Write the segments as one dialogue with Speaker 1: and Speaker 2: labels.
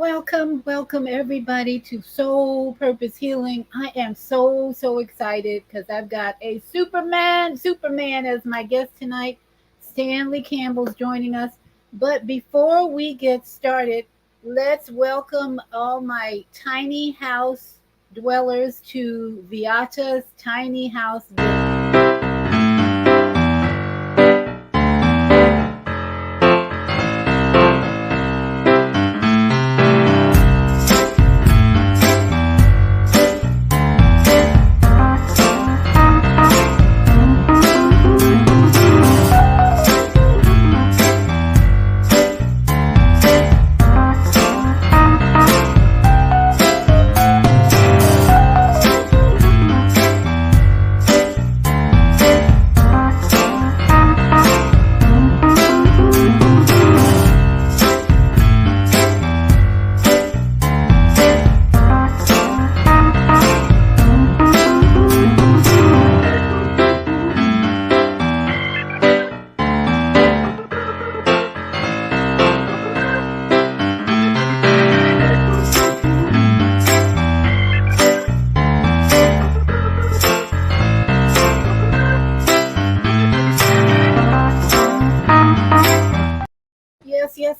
Speaker 1: Welcome everybody to Soul Purpose Healing. I am so excited because I've got a Superman as my guest tonight. Stanley Campbell's joining us. But before we get started, let's welcome all my tiny house dwellers to Viata's tiny house village.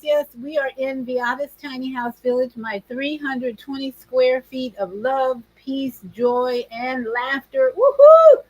Speaker 1: Yes. We are in Viata's tiny house village, my 320 square feet of love, peace, joy, and laughter. Woohoo!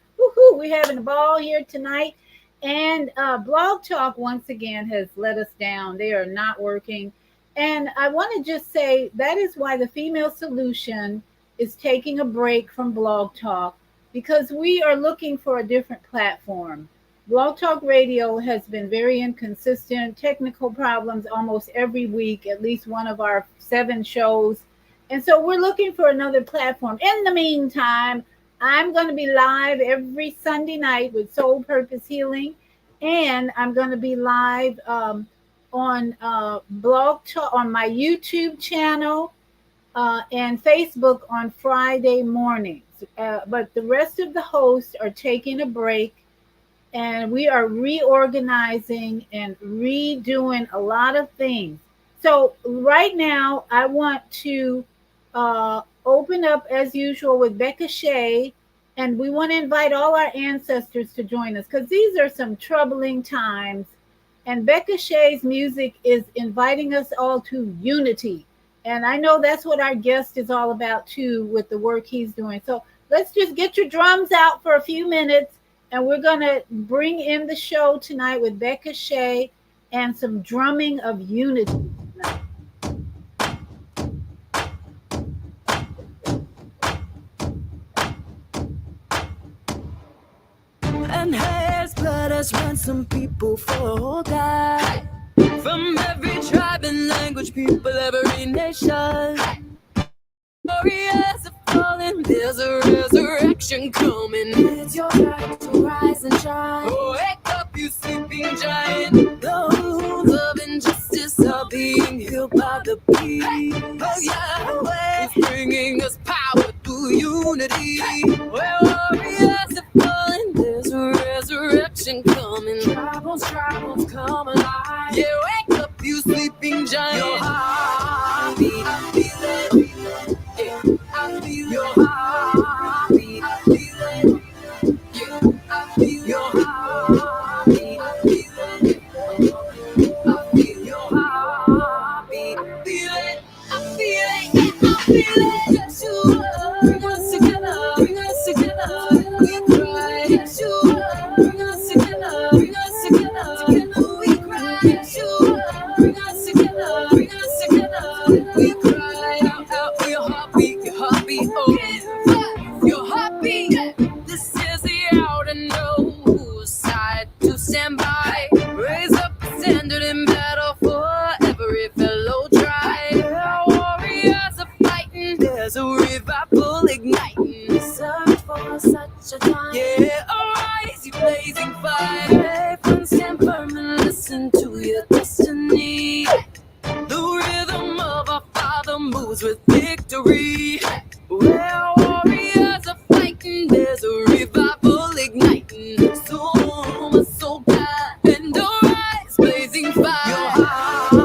Speaker 1: We're having a ball here tonight. And Blog Talk, once again, has let us down. They are not working. And I want to just say that is why the Female Solution is taking a break from Blog Talk because we are looking for a different platform. Blog Talk Radio has been very inconsistent, technical problems almost every week, at least one of our 7 shows. And so we're looking for another platform. In the meantime, I'm going to be live every Sunday night with Soul Purpose Healing. And I'm going to be live on Blog Talk, on my YouTube channel and Facebook on Friday mornings. But the rest of the hosts are taking a break. And we are reorganizing and redoing a lot of things. So right now, I want to open up as usual with Becca Shea, and we want to invite all our ancestors to join us because these are some troubling times. And Becca Shea's music is inviting us all to unity. And I know that's what our guest is all about too with the work he's doing. So let's just get your drums out for a few minutes. And we're going to bring in the show tonight with Becca Shea and some drumming of unity.
Speaker 2: And has blood has ransomed people for God. From every tribe and language, people, every nation. Warriors are falling, there's a resurrection coming. It's your time to rise and shine. Oh, wake up, you sleeping giant. The wounds of injustice are being healed by the peace of Yahweh. It's bringing us power through unity. Where warriors are falling, there's a resurrection coming. Tribals come alive. Yeah, wake up, you sleeping giant. Your heartbeat, I feel it. I feel your heartbeat, I feel it. Yeah, I feel your heartbeat, I feel it. I feel your heartbeat, I feel it. I feel it, yeah, I feel it. Yeshua, bring us together, bring us together. We cry, Yeshua, bring us together, bring us together. Together we cry, Yeshua, bring us together, bring us together. We cry out for your heartbeat. Oh, your heartbeat. This is the hour to know whose side to stand by. Raise up a standard in battle for every fellow tribe. Our warriors are fighting. There's a revival igniting. Search for such a time. Yeah, arise, you blazing fire. Faith and stand firm and listen to your destiny. The rhythm of our Father moves with victory. Where warriors are fighting, there's a revival igniting. So God, and our eyes blazing fire. Your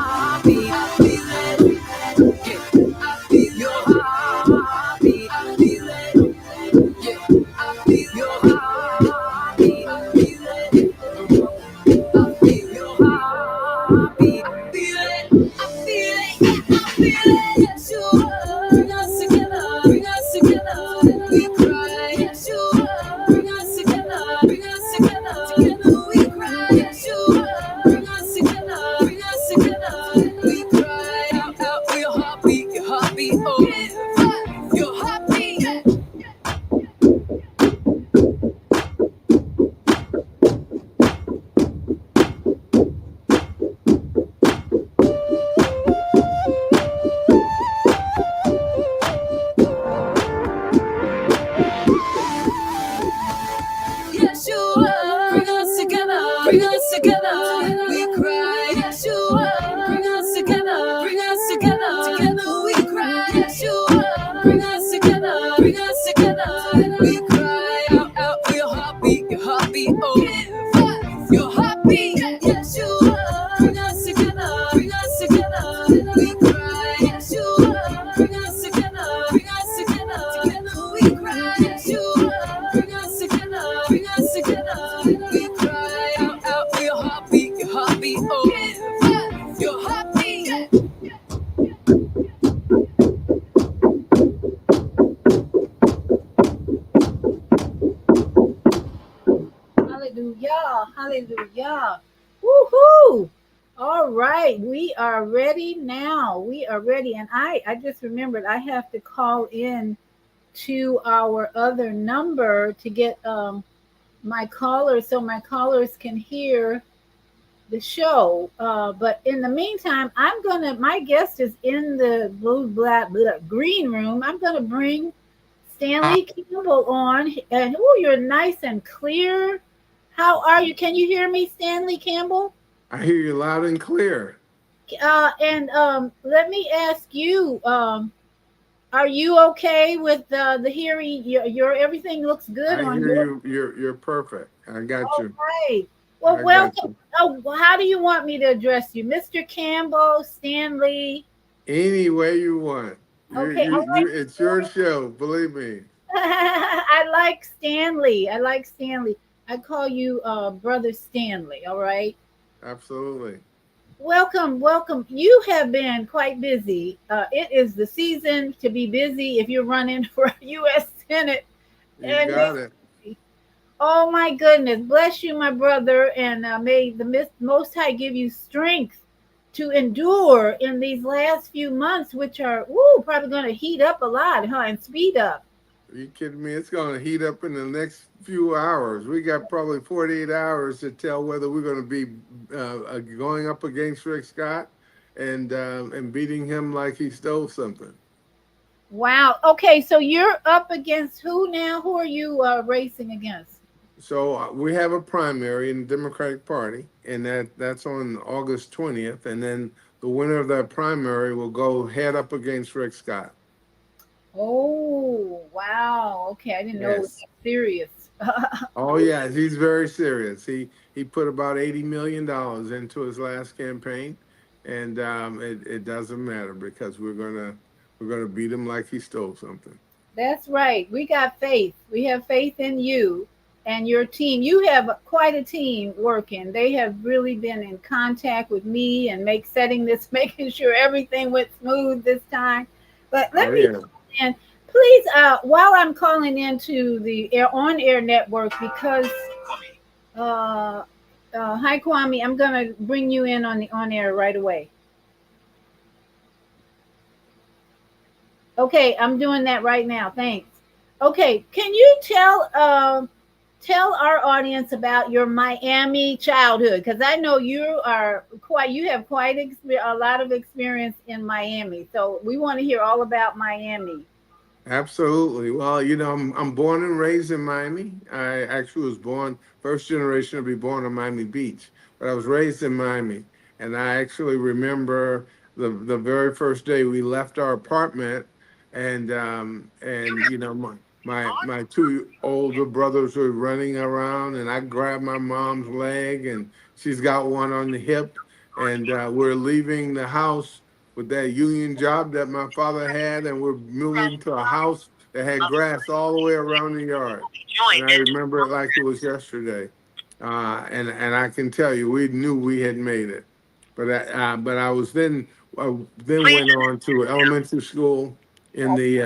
Speaker 2: heartbeat, I feel it. Yeah, cry. Yes, you are. Bring us together. Bring us together. Together we cry. Yes, you are. Bring us together. Bring us together. Together we cry. Out, out for your heartbeat. Your heartbeat. Oh, give us your heartbeat. Yes, you are. Bring us together. Bring us together. Together we cry. Yes, you are. Bring us together. Bring us together. Together we cry. Yes, you are. Bring us together. Bring us together. Together we cry. Out, out for your heartbeat. Your heartbeat. Oh, give us your heartbeat.
Speaker 1: Hallelujah. Hallelujah. Woohoo. All right. We are ready now. We are ready. And I just remembered I have to call in to our other number to get my callers so my callers can hear the show. But in the meantime, my guest is in the blue, black, green room. I'm going to bring Stanley Campbell on. And oh, you're nice and clear. How are you? Can you hear me, Stanley Campbell?
Speaker 3: I hear you loud and clear.
Speaker 1: And let me ask you, are you okay with the hearing? Your everything looks good
Speaker 3: I
Speaker 1: on
Speaker 3: hear
Speaker 1: your.
Speaker 3: you. You're perfect. I got
Speaker 1: All
Speaker 3: you.
Speaker 1: right. Well,
Speaker 3: I got
Speaker 1: welcome.
Speaker 3: you.
Speaker 1: Oh, how do you want me to address you, Mr. Campbell, Stanley?
Speaker 3: Any way you want. You
Speaker 1: Okay,
Speaker 3: you
Speaker 1: all
Speaker 3: you.
Speaker 1: right.
Speaker 3: It's your show. Believe me.
Speaker 1: I like Stanley. I like Stanley. I call you Brother Stanley. All right.
Speaker 3: Absolutely.
Speaker 1: Welcome, welcome. You have been quite busy. It is the season to be busy if you're running for U.S. Senate.
Speaker 3: You
Speaker 1: And
Speaker 3: got it.
Speaker 1: oh my goodness, bless you, my brother, and may the Most High give you strength to endure in these last few months, which are probably going to heat up a lot, huh, and speed up.
Speaker 3: Are you kidding me? It's going to heat up in the next few hours. We got probably 48 hours to tell whether we're going to be going up against Rick Scott and beating him like he stole something.
Speaker 1: Wow. Okay, so you're up against who now? Who are you racing against?
Speaker 3: So we have a primary in the Democratic Party, and that's on August 20th, and then the winner of that primary will go head up against Rick Scott.
Speaker 1: Oh, wow. Okay, I didn't know it was
Speaker 3: Yes.
Speaker 1: that serious.
Speaker 3: Oh yeah, he's very serious. He put about $80 million into his last campaign, and it doesn't matter because we're gonna beat him like he stole something.
Speaker 1: That's right. We got faith. We have faith in you and your team. You have quite a team working. They have really been in contact with me and setting this, making sure everything went smooth this time. But
Speaker 3: Oh
Speaker 1: let me
Speaker 3: yeah.
Speaker 1: call in, please. While I'm calling into the on air network, because uh, hi Kwame, I'm gonna bring you in on the on air right away. Okay, I'm doing that right now. Thanks. Okay, can you tell our audience about your Miami childhood? Because I know you have quite a lot of experience in Miami. So we want to hear all about Miami.
Speaker 3: Absolutely. Well, I'm born and raised in Miami. I actually was born first generation to be born on Miami Beach, but I was raised in Miami, and I actually remember the very first day we left our apartment, and my two older brothers were running around, and I grabbed my mom's leg, and she's got one on the hip, and we're leaving the house with that union job that my father had, and we're moving to a house that had grass all the way around the yard. And I remember it like it was yesterday. And I can tell you, we knew we had made it. But I was then went on to elementary school in the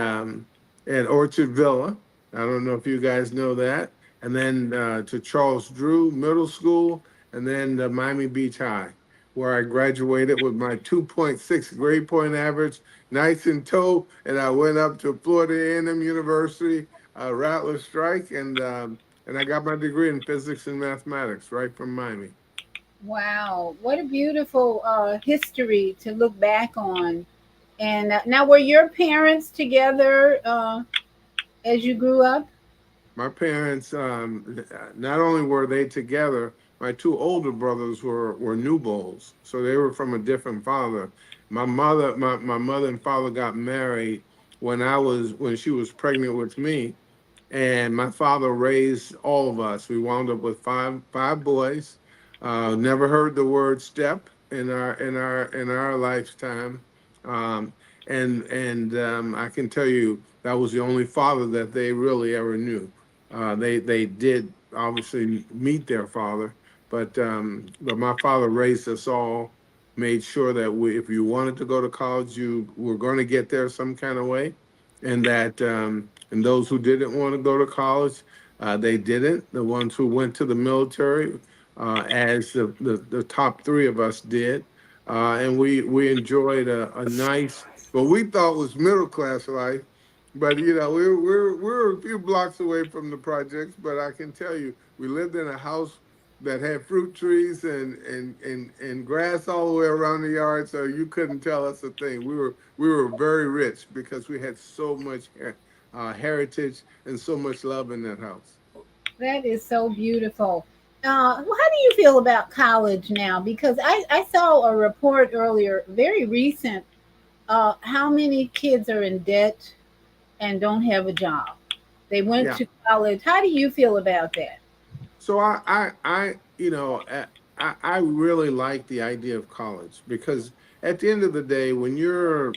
Speaker 3: at Orchard Villa. I don't know if you guys know that. And then to Charles Drew Middle School, and then Miami Beach High, where I graduated with my 2.6 grade point average, nice in tow, and I went up to Florida A&M University, Rattler Strike, and I got my degree in physics and mathematics right from Miami.
Speaker 1: Wow, what a beautiful history to look back on. And now, were your parents together as you grew up?
Speaker 3: My parents, not only were they together, my two older brothers were new bulls, so they were from a different father. My mother and father got married when she was pregnant with me, and my father raised all of us. We wound up with five boys. Never heard the word step in our lifetime, um, and I can tell you that was the only father that they really ever knew. They did obviously meet their father, but my father raised us all, made sure that if you wanted to go to college, you were going to get there some kind of way, and those who didn't want to go to college, they didn't. The ones who went to the military, as the top three of us did, and we enjoyed a nice, what we thought was middle class life. But we're a few blocks away from the projects. But I can tell you, we lived in a house that had fruit trees and grass all the way around the yard, so you couldn't tell us a thing. We were very rich because we had so much heritage and so much love in that house.
Speaker 1: That is so beautiful. How do you feel about college now? Because I saw a report earlier, very recent, how many kids are in debt and don't have a job. They went
Speaker 3: Yeah.
Speaker 1: to college. How do you feel about that?
Speaker 3: So I really like the idea of college because at the end of the day, when you're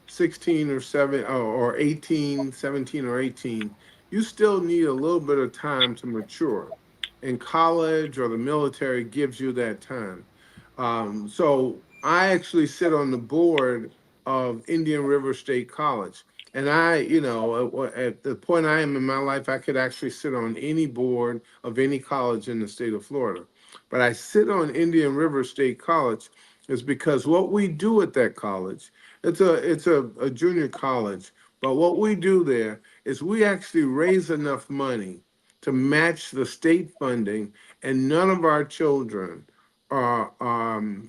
Speaker 3: 16 or 7 or 18, 17 or 18, you still need a little bit of time to mature. And college or the military gives you that time. So I actually sit on the board of Indian River State College. And at the point I am in my life, I could actually sit on any board of any college in the state of Florida. But I sit on Indian River State College is because what we do at that college, it's a junior college, but what we do there is we actually raise enough money to match the state funding, and none of our children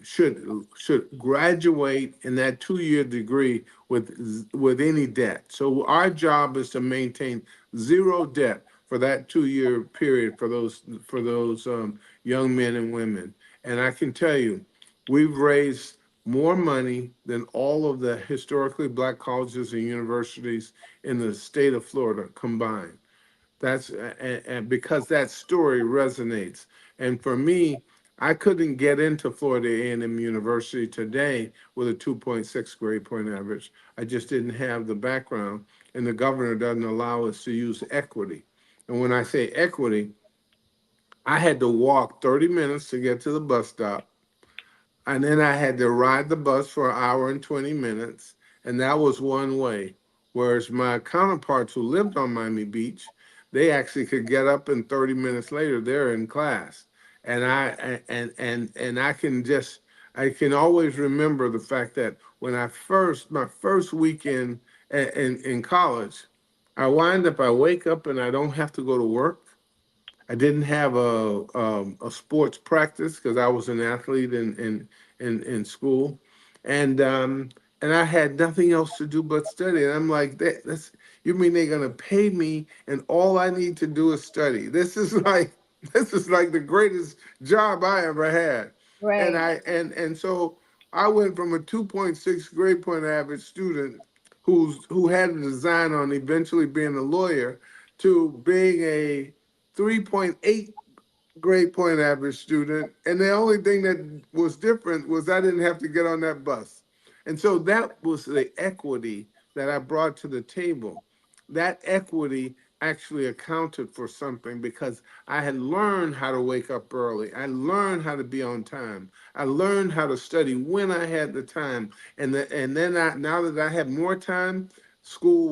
Speaker 3: should graduate in that 2 year degree with any debt. So our job is to maintain zero debt for that 2 year period for those young men and women. And I can tell you, we've raised more money than all of the historically black colleges and universities in the state of Florida combined. And because that story resonates. And for me, I couldn't get into Florida A&M University today with a 2.6 grade point average. I just didn't have the background, and the governor doesn't allow us to use equity. And when I say equity, I had to walk 30 minutes to get to the bus stop, and then I had to ride the bus for an hour and 20 minutes, and that was one way. Whereas my counterparts who lived on Miami Beach, they actually could get up and 30 minutes later they're in class. And I can always remember the fact that when my first weekend in college, I wake up and I don't have to go to work. I didn't have a sports practice because I was an athlete in school, and um, and I had nothing else to do but study. And I'm like, that's you mean they're gonna pay me, and all I need to do is study? This is like the greatest job I ever had. And
Speaker 1: Right.
Speaker 3: so I went from a 2.6 grade point average student who had a design on eventually being a lawyer to being a 3.8 grade point average student. And the only thing that was different was I didn't have to get on that bus. And so that was the equity that I brought to the table. That equity actually accounted for something because I had learned how to wake up early. I learned how to be on time. I learned how to study when I had the time. And then now that I had more time, school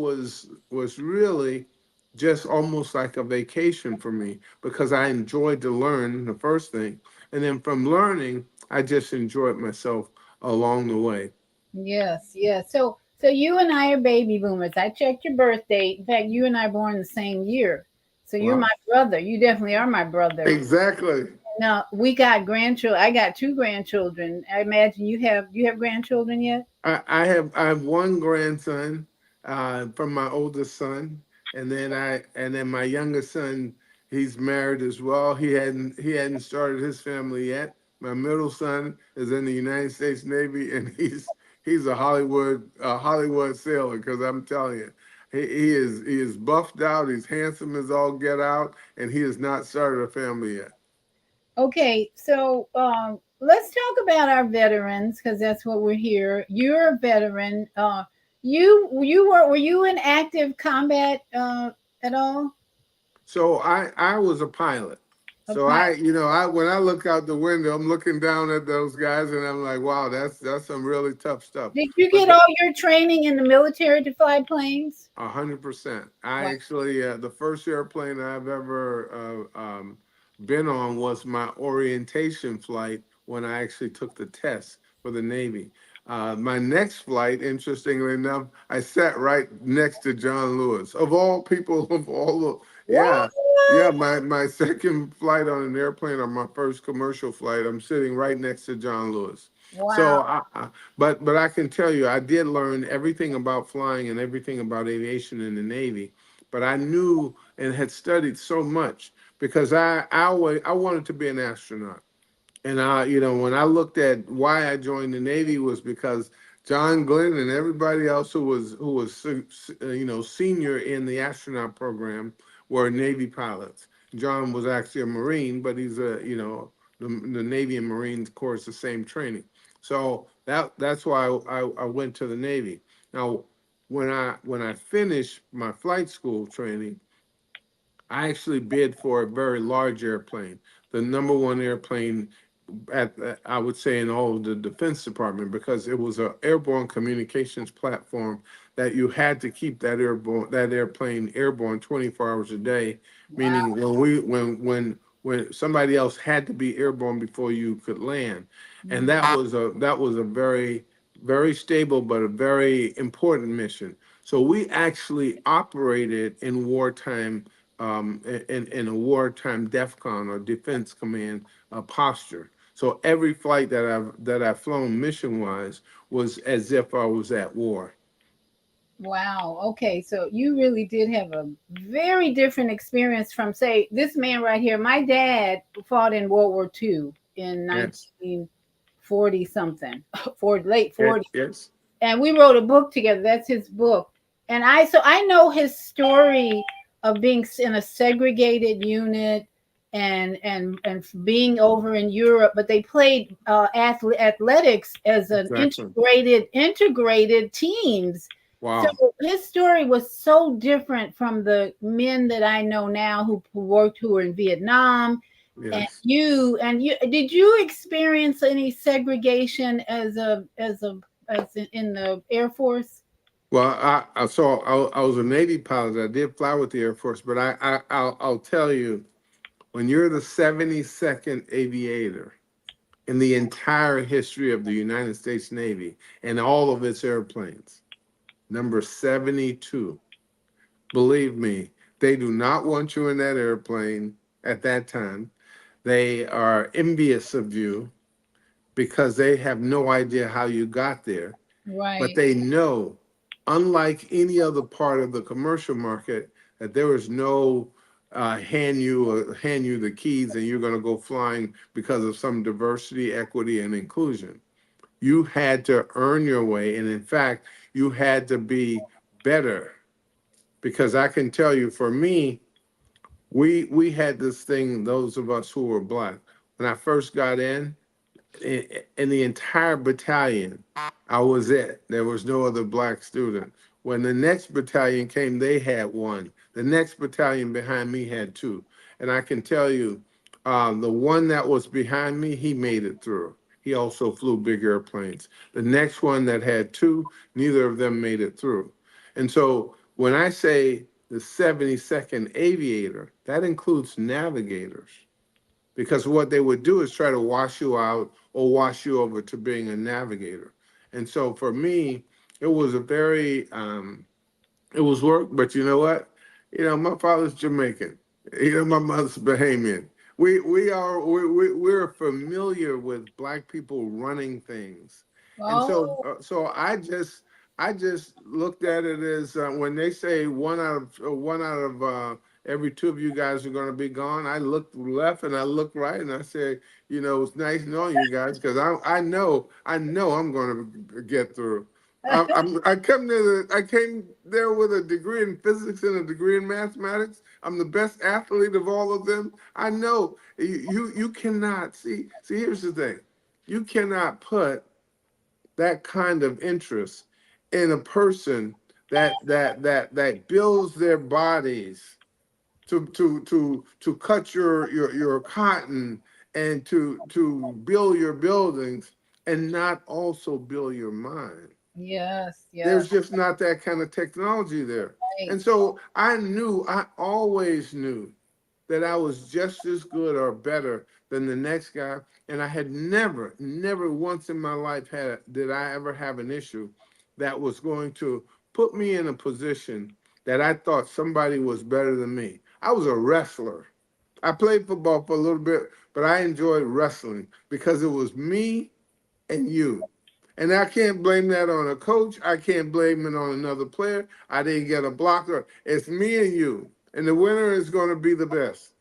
Speaker 3: was really just almost like a vacation for me because I enjoyed to learn the first thing. And then from learning, I just enjoyed myself along the way.
Speaker 1: Yes, yes. So you and I are baby boomers. I checked your birth date. In fact, you and I born the same year. So you're my
Speaker 3: Wow.
Speaker 1: brother. You definitely are my brother.
Speaker 3: Exactly.
Speaker 1: Now we got grandchildren. I got two grandchildren. I imagine you have grandchildren yet?
Speaker 3: I have one grandson from my oldest son, and then my youngest son. He's married as well. He hadn't started his family yet. My middle son is in the United States Navy, and he's a Hollywood sailor. Because I'm telling you, he is buffed out. He's handsome as all get out, and he has not started a family yet.
Speaker 1: Okay, so let's talk about our veterans because that's what we're here. You're a veteran. You were you in active combat at all?
Speaker 3: So I was a pilot.
Speaker 1: A
Speaker 3: So
Speaker 1: pilot?
Speaker 3: I when I look out the window, I'm looking down at those guys, and I'm like, wow, that's some really tough stuff.
Speaker 1: Did you
Speaker 3: But
Speaker 1: get all your training in the military to fly planes?
Speaker 3: 100%. I
Speaker 1: Wow.
Speaker 3: actually, the first airplane I've ever been on was my orientation flight when I actually took the test for the Navy. My next flight, interestingly enough, I sat right next to John Lewis. Of all people, of all the,
Speaker 1: What?
Speaker 3: yeah, yeah, my second flight on an airplane or my first commercial flight, I'm sitting right next to John Lewis.
Speaker 1: Wow.
Speaker 3: So but I can tell you, I did learn everything about flying and everything about aviation in the Navy. But I knew and had studied so much because I wanted to be an astronaut. And when I looked at why I joined the Navy was because John Glenn and everybody else who was senior in the astronaut program were Navy pilots. John was actually a Marine, but he's the Navy and Marines course the same training. So that's why I went to the Navy. Now, when I finished my flight school training, I actually bid for a very large airplane, the number one airplane I would say in all of the Defense Department, because it was an airborne communications platform that you had to keep that airplane airborne 24 hours a day.
Speaker 1: Wow.
Speaker 3: Meaning when somebody else had to be airborne before you could land, and
Speaker 1: Mhm.
Speaker 3: that was a very stable but a very important mission. So we actually operated in wartime, in a wartime DEFCON or Defense Command posture. So every flight that I've flown mission wise was as if I was at war.
Speaker 1: Wow. Okay. So you really did have a very different experience from, say, this man right here. My dad fought in World War II in
Speaker 3: Yes.
Speaker 1: 1940 something, for late
Speaker 3: Yes.
Speaker 1: 40s.
Speaker 3: Yes.
Speaker 1: And we wrote a book together. That's his book. And I know his story of being in a segregated unit and being over in Europe, but they played athletics as an
Speaker 3: Exactly.
Speaker 1: integrated teams. So
Speaker 3: Wow.
Speaker 1: his story was so different from the men that I know now who were in Vietnam. And
Speaker 3: Yes.
Speaker 1: you did you experience any segregation in the Air Force?
Speaker 3: Well, I was a Navy pilot. I did fly with the Air Force, but I'll tell you, when you're the 72nd aviator in the entire history of the United States Navy and all of its airplanes, number 72. Believe me, they do not want you in that airplane at that time. They are envious of you because they have no idea how you got there. But
Speaker 1: Right.
Speaker 3: they know, unlike any other part of the commercial market, that there is no hand you the keys and you're going to go flying because of some diversity, equity, and inclusion. You had to earn your way, and in fact, you had to be better because I can tell you, for me, we had this thing. Those of us who were black, when I first got in the entire battalion, I was it. There was no other black student. When the next battalion came, they had one. The next battalion behind me had two. And I can tell you, the one that was behind me, he made it through. He also flew big airplanes. The next one that had two, neither of them made it through. And so when I say the 72nd aviator, that includes navigators, because what they would do is try to wash you out or wash you over to being a navigator. And so for me, it was a very it was work, but you know what? My father's Jamaican. My mother's Bahamian. We're familiar with black people running things, and so
Speaker 1: Oh,
Speaker 3: so I just looked at it as when they say one out of every two of you guys are going to be gone. I looked left and I looked right, and I said, it's nice knowing you guys because I know I'm going to get through. I came there with a degree in physics and a degree in mathematics. I'm the best athlete of all of them. I know you cannot see. Here's the thing, you cannot put that kind of interest in a person that builds their bodies to cut your cotton and to build your buildings and not also build your mind.
Speaker 1: Yes, yes,
Speaker 3: There's just not that kind of technology there.
Speaker 1: right.
Speaker 3: And so I always knew that I was just as good or better than the next guy. And I had never once in my life did I ever have an issue that was going to put me in a position that I thought somebody was better than me. I was a wrestler. I played football for a little bit, but I enjoyed wrestling because it was me and you. And I can't blame that on a coach. I can't blame it on another player. I didn't get a blocker. It's me and you. And the winner is going to be the best.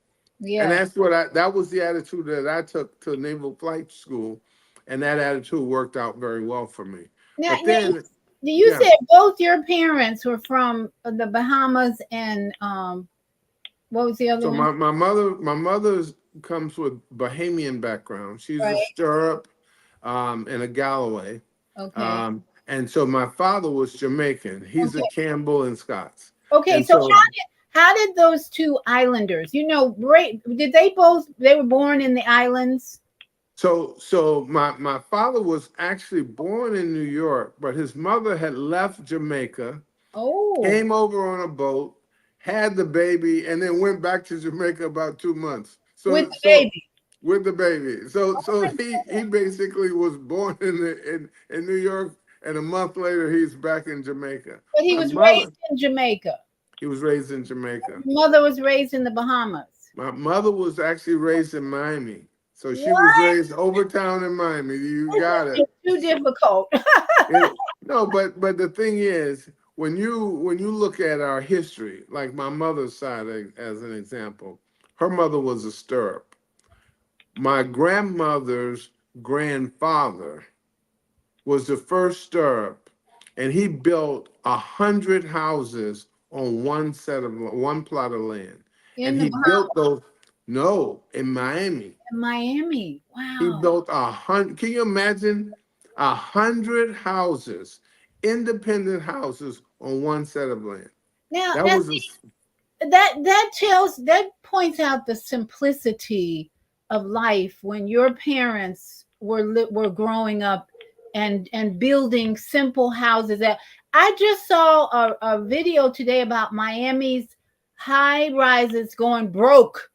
Speaker 3: And
Speaker 1: Yes.
Speaker 3: that was the attitude that I took to Naval Flight School. And that attitude worked out very well for me.
Speaker 1: Now,
Speaker 3: But then,
Speaker 1: you
Speaker 3: yeah.
Speaker 1: said both your parents were from the Bahamas and what was the other
Speaker 3: So
Speaker 1: one?
Speaker 3: my mother's comes with Bahamian background. She's a
Speaker 1: Right.
Speaker 3: stirrup and a Galloway.
Speaker 1: Okay.
Speaker 3: And so my father was Jamaican. He's a
Speaker 1: Okay.
Speaker 3: Campbell and Scots.
Speaker 1: Okay.
Speaker 3: And
Speaker 1: So
Speaker 3: so
Speaker 1: how did those two islanders, did they both they were born in the islands?
Speaker 3: so my father was actually born in New York, but his mother had left Jamaica,
Speaker 1: Oh,
Speaker 3: came over on a boat, had the baby, and then went back to Jamaica about 2 months.
Speaker 1: with
Speaker 3: So
Speaker 1: the
Speaker 3: so
Speaker 1: baby.
Speaker 3: with the baby. So he basically was born in New York, and a month later he's back in Jamaica.
Speaker 1: But he
Speaker 3: My
Speaker 1: was
Speaker 3: mother,
Speaker 1: raised in Jamaica.
Speaker 3: he was raised in Jamaica.
Speaker 1: Mother was raised in the Bahamas.
Speaker 3: My mother was actually raised in Miami. So she was
Speaker 1: What?
Speaker 3: raised over town in Miami. You
Speaker 1: This
Speaker 3: got
Speaker 1: is
Speaker 3: it.
Speaker 1: too difficult.
Speaker 3: No, but the thing is, when you look at our history, like my mother's side as an example, her mother was a stirrup. My grandmother's grandfather was the first stirrup, and he built 100 houses on one plot of land, and
Speaker 1: In the
Speaker 3: he
Speaker 1: Bahamas,
Speaker 3: built those. No, in Miami,
Speaker 1: in Miami.
Speaker 3: he
Speaker 1: Wow.
Speaker 3: built 100. Can you imagine 100 houses, independent houses on one set of land?
Speaker 1: Now,
Speaker 3: That
Speaker 1: now
Speaker 3: was
Speaker 1: see, that points out the simplicity of life when your parents were growing up and building simple houses. That I just saw a video today about Miami's high rises going broke.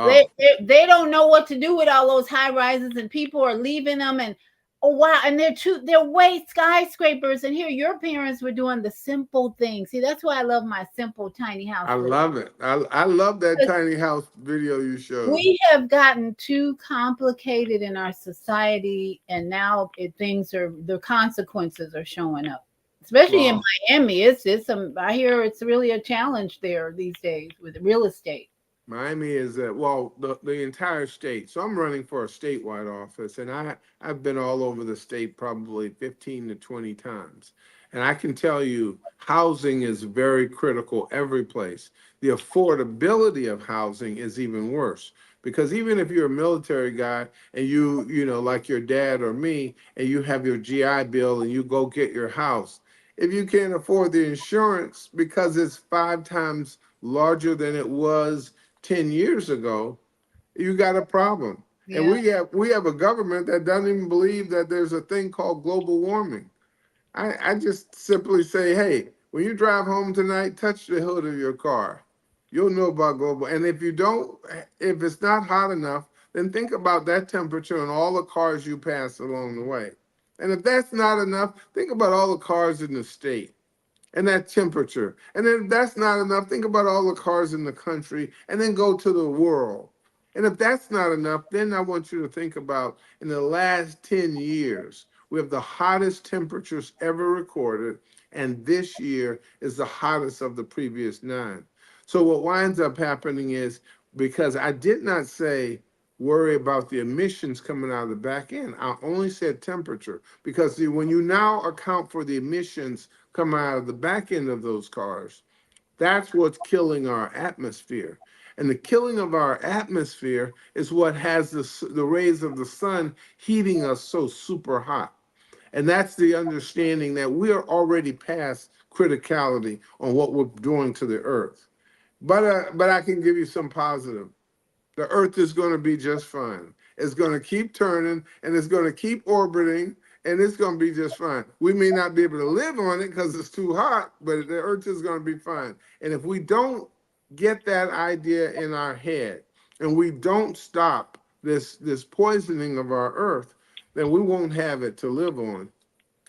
Speaker 1: They,
Speaker 3: oh,
Speaker 1: they don't know what to do with all those high rises, and people are leaving them. And oh wow, and they're way skyscrapers. And here your parents were doing the simple things. See, that's why I love my simple tiny house.
Speaker 3: I love it. I love that tiny house video you showed.
Speaker 1: We have gotten too complicated in our society, and now things are the consequences are showing up, especially in
Speaker 3: Well,
Speaker 1: Miami. It's some. I hear it's really a challenge there these days with real estate.
Speaker 3: Miami is the entire state. So I'm running for a statewide office, and I've been all over the state probably 15 to 20 times. And I can tell you, housing is very critical every place. The affordability of housing is even worse because even if you're a military guy and like your dad or me, and you have your GI Bill and you go get your house, if you can't afford the insurance because it's 5 times larger than it was 10 years ago, you got a problem. And
Speaker 1: Yeah.
Speaker 3: we have a government that doesn't even believe that there's a thing called global warming. I just simply say, hey, when you drive home tonight, touch the hood of your car. You'll know about global. And if you don't, if it's not hot enough, then think about that temperature and all the cars you pass along the way. And if that's not enough, think about all the cars in the state and that temperature. And then if that's not enough, think about all the cars in the country and then go to the world. And if that's not enough, then I want you to think about in the last 10 years, we have the hottest temperatures ever recorded, and this year is the hottest of the previous 9. So what winds up happening is, because I did not say worry about the emissions coming out of the back end, I only said temperature. Because see, when you now account for the emissions coming out of the back end of those cars, that's what's killing our atmosphere. And the killing of our atmosphere is what has the rays of the sun heating us so super hot. And that's the understanding that we are already past criticality on what we're doing to the earth. But I can give you some positive. The earth is going to be just fine. It's going to keep turning and it's going to keep orbiting and it's going to be just fine. We may not be able to live on it because it's too hot, but the earth is going to be fine. And if we don't get that idea in our head and we don't stop this poisoning of our earth, then we won't have it to live on.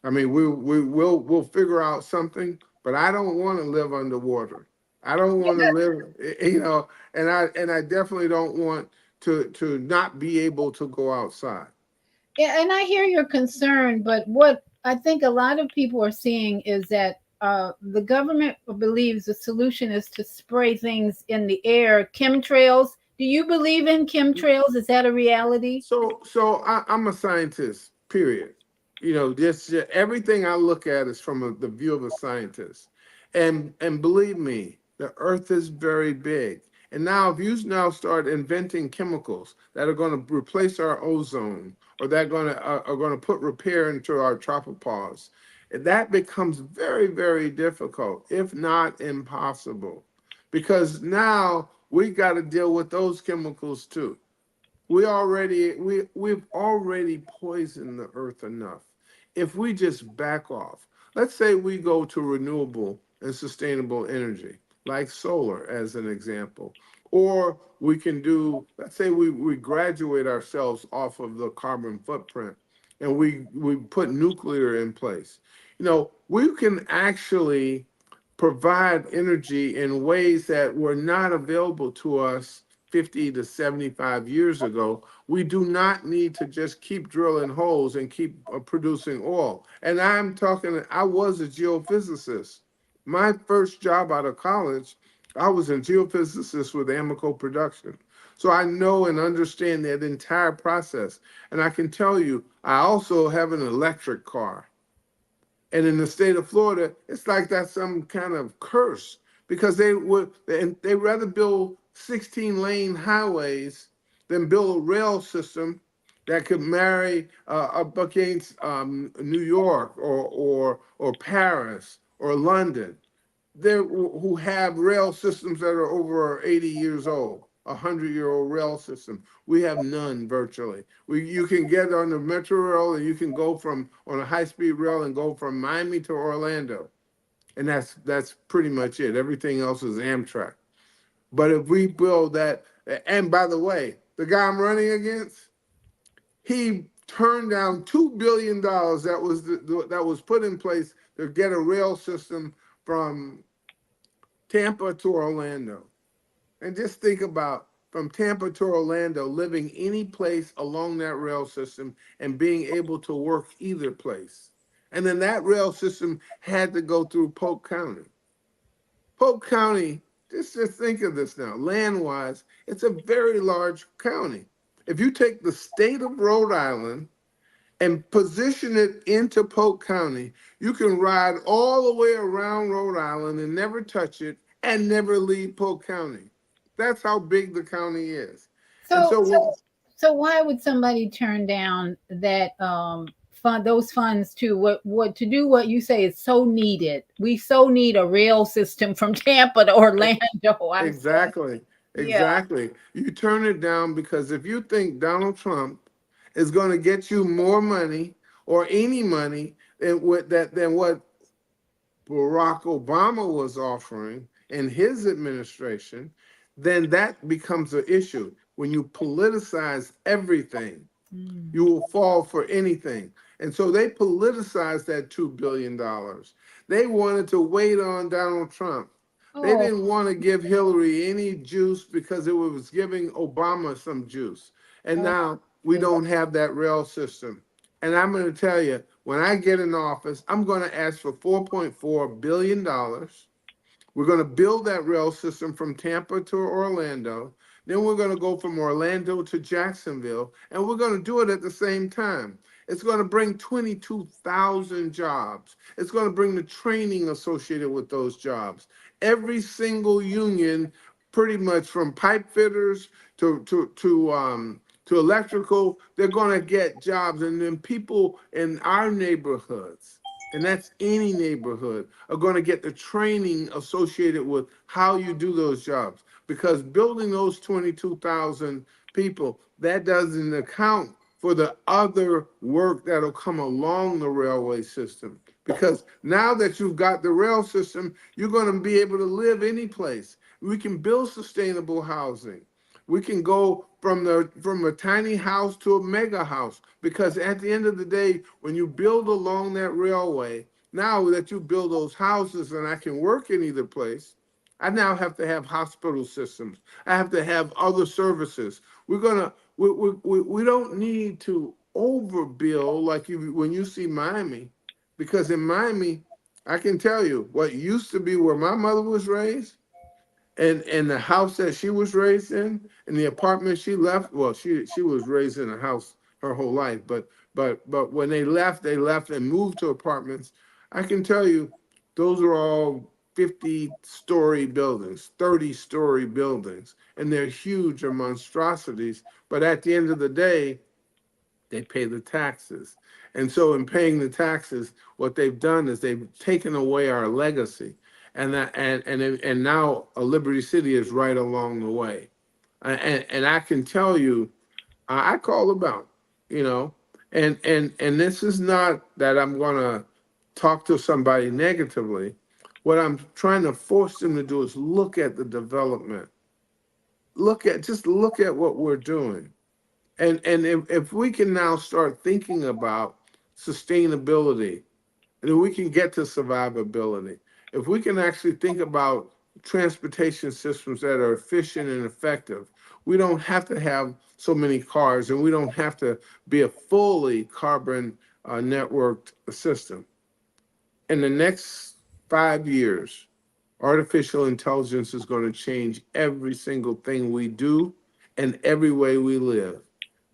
Speaker 3: I mean, we'll figure out something, but I don't want to live underwater. I don't want to live, and I definitely don't want to not be able to go outside.
Speaker 1: Yeah, and I hear your concern, but what I think a lot of people are seeing is that the government believes the solution is to spray things in the air, chemtrails. Do you believe in chemtrails? Is that a reality?
Speaker 3: I'm a scientist, period. Just everything I look at is from the view of a scientist. And believe me, the earth is very big. And now if you now start inventing chemicals that are going to replace our ozone or that are going to put repair into our tropopause, that becomes very, very difficult, if not impossible. Because now we got to deal with those chemicals too. We've already poisoned the earth enough. If we just back off, let's say we go to renewable and sustainable energy, like solar as an example, or we can do, let's say we graduate ourselves off of the carbon footprint and we put nuclear in place. We can actually provide energy in ways that were not available to us 50 to 75 years ago. We do not need to just keep drilling holes and keep producing oil. And I was a geophysicist. My first job out of college, I was a geophysicist with Amoco Production. So I know and understand that entire process. And I can tell you, I also have an electric car. And in the state of Florida, it's like that's some kind of curse because they rather build 16-lane highways than build a rail system that could marry up against New York or Paris or London there who have rail systems that are over 80 years old, 100-year-old rail system. We have none virtually. You can get on the metro rail and you can go from on a high-speed rail and go from Miami to Orlando, and that's pretty much it. Everything else is Amtrak. But if we build that, and by the way, the guy I'm running against, he turned down $2 billion that was put in place to get a rail system from Tampa to Orlando. And just think about from Tampa to Orlando, living any place along that rail system and being able to work either place. And then that rail system had to go through Polk County. Polk County, just think of this now, land wise, it's a very large county. If you take the state of Rhode Island and position it into Polk County, you can ride all the way around Rhode Island and never touch it and never leave Polk County. That's how big the county is. And
Speaker 1: So,
Speaker 3: so,
Speaker 1: so why would somebody turn down that those funds to what to do what you say is so needed? We so need a rail system from Tampa to Orlando. I'm sorry.
Speaker 3: exactly,
Speaker 1: Yeah.
Speaker 3: exactly. You turn it down because if you think Donald Trump is going to get you more money or any money than what Barack Obama was offering in his administration, then that becomes an issue. When you politicize everything,
Speaker 1: Mm.
Speaker 3: you will fall for anything. And so they politicized that $2 billion. They wanted to wait on Donald Trump. They
Speaker 1: Oh,
Speaker 3: didn't want to give Hillary any juice because it was giving Obama some juice. And
Speaker 1: oh
Speaker 3: now we
Speaker 1: goodness.
Speaker 3: don't have that rail system. And I'm going to tell you, when I get in office, I'm going to ask for $4.4 billion We're going to build that rail system from Tampa to Orlando. Then we're going to go from Orlando to Jacksonville, and we're going to do it at the same time. It's going to bring 22,000 jobs. It's going to bring the training associated with those jobs. Every single union, pretty much from pipe fitters to electrical, they're going to get jobs, and then people in our neighborhoods, and that's any neighborhood, are going to get the training associated with how you do those jobs. Because building those 22,000 people, that doesn't account for the other work that'll come along the railway system. Because now that you've got the rail system, you're going to be able to live any place. We can build sustainable housing. We can go from a tiny house to a mega house, because at the end of the day, when you build along that railway, now that you build those houses and I can work in either place, I now have to have hospital systems. I have to have other services. We don't need to overbuild like when you see Miami, because in Miami, I can tell you what used to be where my mother was raised, and the house that she was raised in, and the apartment she left. Well, she was raised in a house her whole life, but when they left and moved to apartments. I can tell you, those are all 50-story buildings, 30-story buildings, and they're huge or monstrosities. But at the end of the day, they pay the taxes. And so in paying the taxes, what they've done is they've taken away our legacy. And now a Liberty City is right along the way. And I can tell you, I call about, you know, and this is not that I'm gonna talk to somebody negatively. What I'm trying to force them to do is look at the development. Look at what we're doing. And if we can now start thinking about sustainability, and then we can get to survivability. If we can actually think about transportation systems that are efficient and effective, we don't have to have so many cars, and we don't have to be a fully carbon networked system. In the next 5 years, artificial intelligence is going to change every single thing we do and every way we live.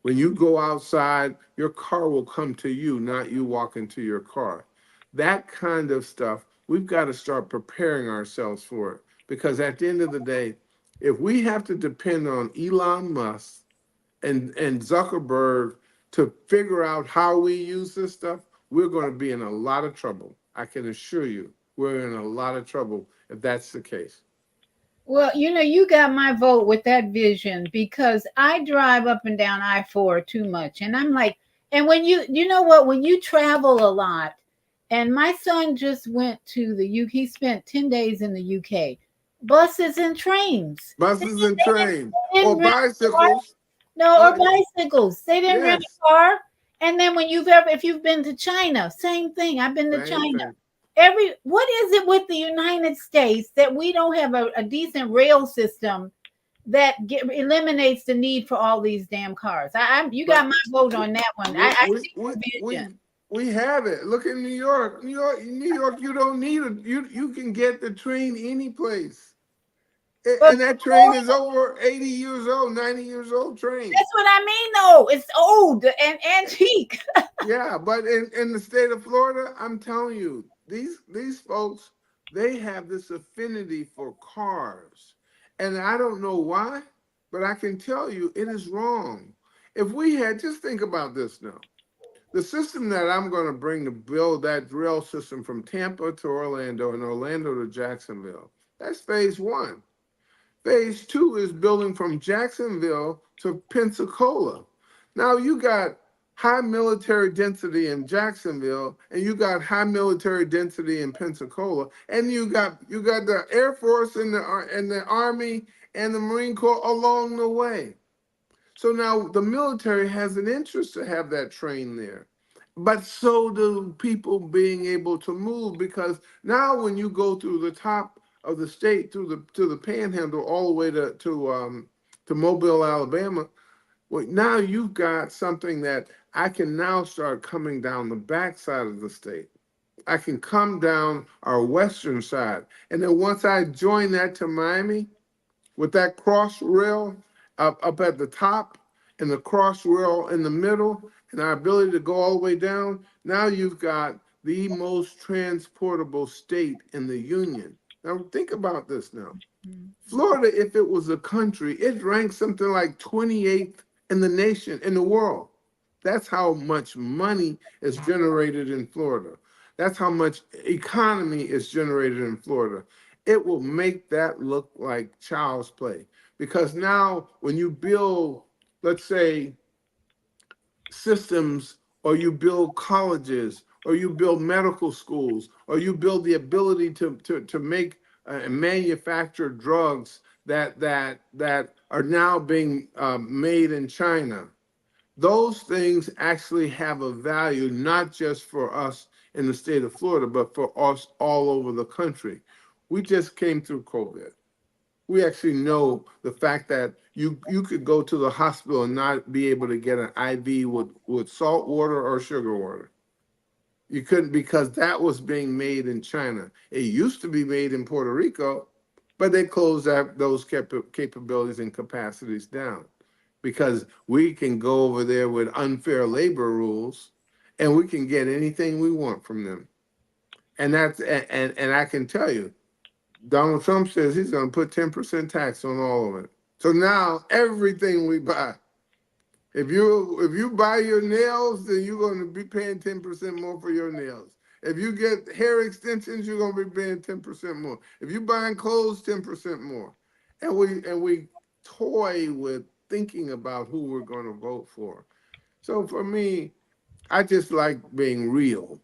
Speaker 3: When you go outside, your car will come to you, not you walking to your car. That kind of stuff, we've got to start preparing ourselves for it. Because at the end of the day, if we have to depend on Elon Musk and Zuckerberg to figure out how we use this stuff, we're going to be in a lot of trouble. I can assure you, we're in a lot of trouble if that's the case.
Speaker 1: Well, you got my vote with that vision because I drive up and down I-4 too much. And I'm like, and when you know what, when you travel a lot, and my son just went to the UK, he spent 10 days in the UK, buses and trains.
Speaker 3: Buses and trains
Speaker 1: They didn't
Speaker 3: or
Speaker 1: rent a car.
Speaker 3: bicycles.
Speaker 1: No, or
Speaker 3: Oh,
Speaker 1: bicycles. They didn't rent
Speaker 3: yes,
Speaker 1: a car. And then if you've been to China, same thing. I've been to
Speaker 3: same
Speaker 1: China.
Speaker 3: thing.
Speaker 1: What is it with the United States that we don't have a decent rail system that eliminates the need for all these damn cars? You got
Speaker 3: But
Speaker 1: my vote on that one.
Speaker 3: we
Speaker 1: I
Speaker 3: we
Speaker 1: see
Speaker 3: we
Speaker 1: the
Speaker 3: we
Speaker 1: vision.
Speaker 3: we have it. Look in New York, New York, New York. You don't need it. You can get the train any place,
Speaker 1: But
Speaker 3: and that train is over 80 years old, 90 years old train.
Speaker 1: that's what I mean, though. It's old and antique.
Speaker 3: Yeah, but in the state of Florida, I'm telling you, these folks, they have this affinity for cars. And I don't know why, but I can tell you it is wrong. If we had, just think about this now. The system that I'm going to bring to build that rail system from Tampa to Orlando and Orlando to Jacksonville, that's phase one. Phase two is building from Jacksonville to Pensacola. Now you got high military density in Jacksonville, and you got high military density in Pensacola, and you got the Air Force and the Army and the Marine Corps along the way. So now the military has an interest to have that train there. But so do people being able to move, because now when you go through the top of the state, to the panhandle all the way to Mobile, Alabama, well, now you've got something that I can now start coming down the backside of the state. I can come down our western side. And then once I join that to Miami, with that cross rail up at the top and the cross rail in the middle and our ability to go all the way down, now you've got the most transportable state in the union. Now think about this now. Florida, if it was a country, it ranks something like 28th in the nation, in the world. That's how much money is generated in Florida. That's how much economy is generated in Florida. It will make that look like child's play. Because now, when you build, let's say, systems, or you build colleges, or you build medical schools, or you build the ability to make and manufacture drugs that are now being made in China. Those things actually have a value, not just for us in the state of Florida, but for us all over the country. We just came through COVID. We actually know the fact that you could go to the hospital and not be able to get an IV with salt water or sugar water. You couldn't, because that was being made in China. It used to be made in Puerto Rico, but they closed those capabilities and capacities down because we can go over there with unfair labor rules and we can get anything we want from them. And and I can tell you, Donald Trump says he's going to put 10% tax on all of it. So now everything we buy, if you buy your nails, then you're going to be paying 10% more for your nails. If you get hair extensions, you're going to be paying 10% more. If you're buying clothes, 10% more. And we toy with thinking about who we're going to vote for. So for me, I just like being real,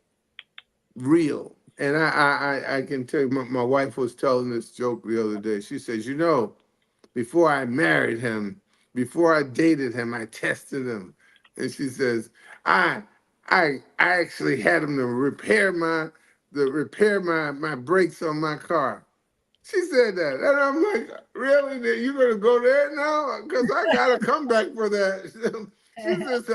Speaker 3: real. And I can tell you, my wife was telling this joke the other day. She says, before I married him, before I dated him, I tested him. And she says, I I actually had him to repair my brakes on my car. She said that. And I'm like, really? That you gonna go there now? Because I got a comeback for that. She says,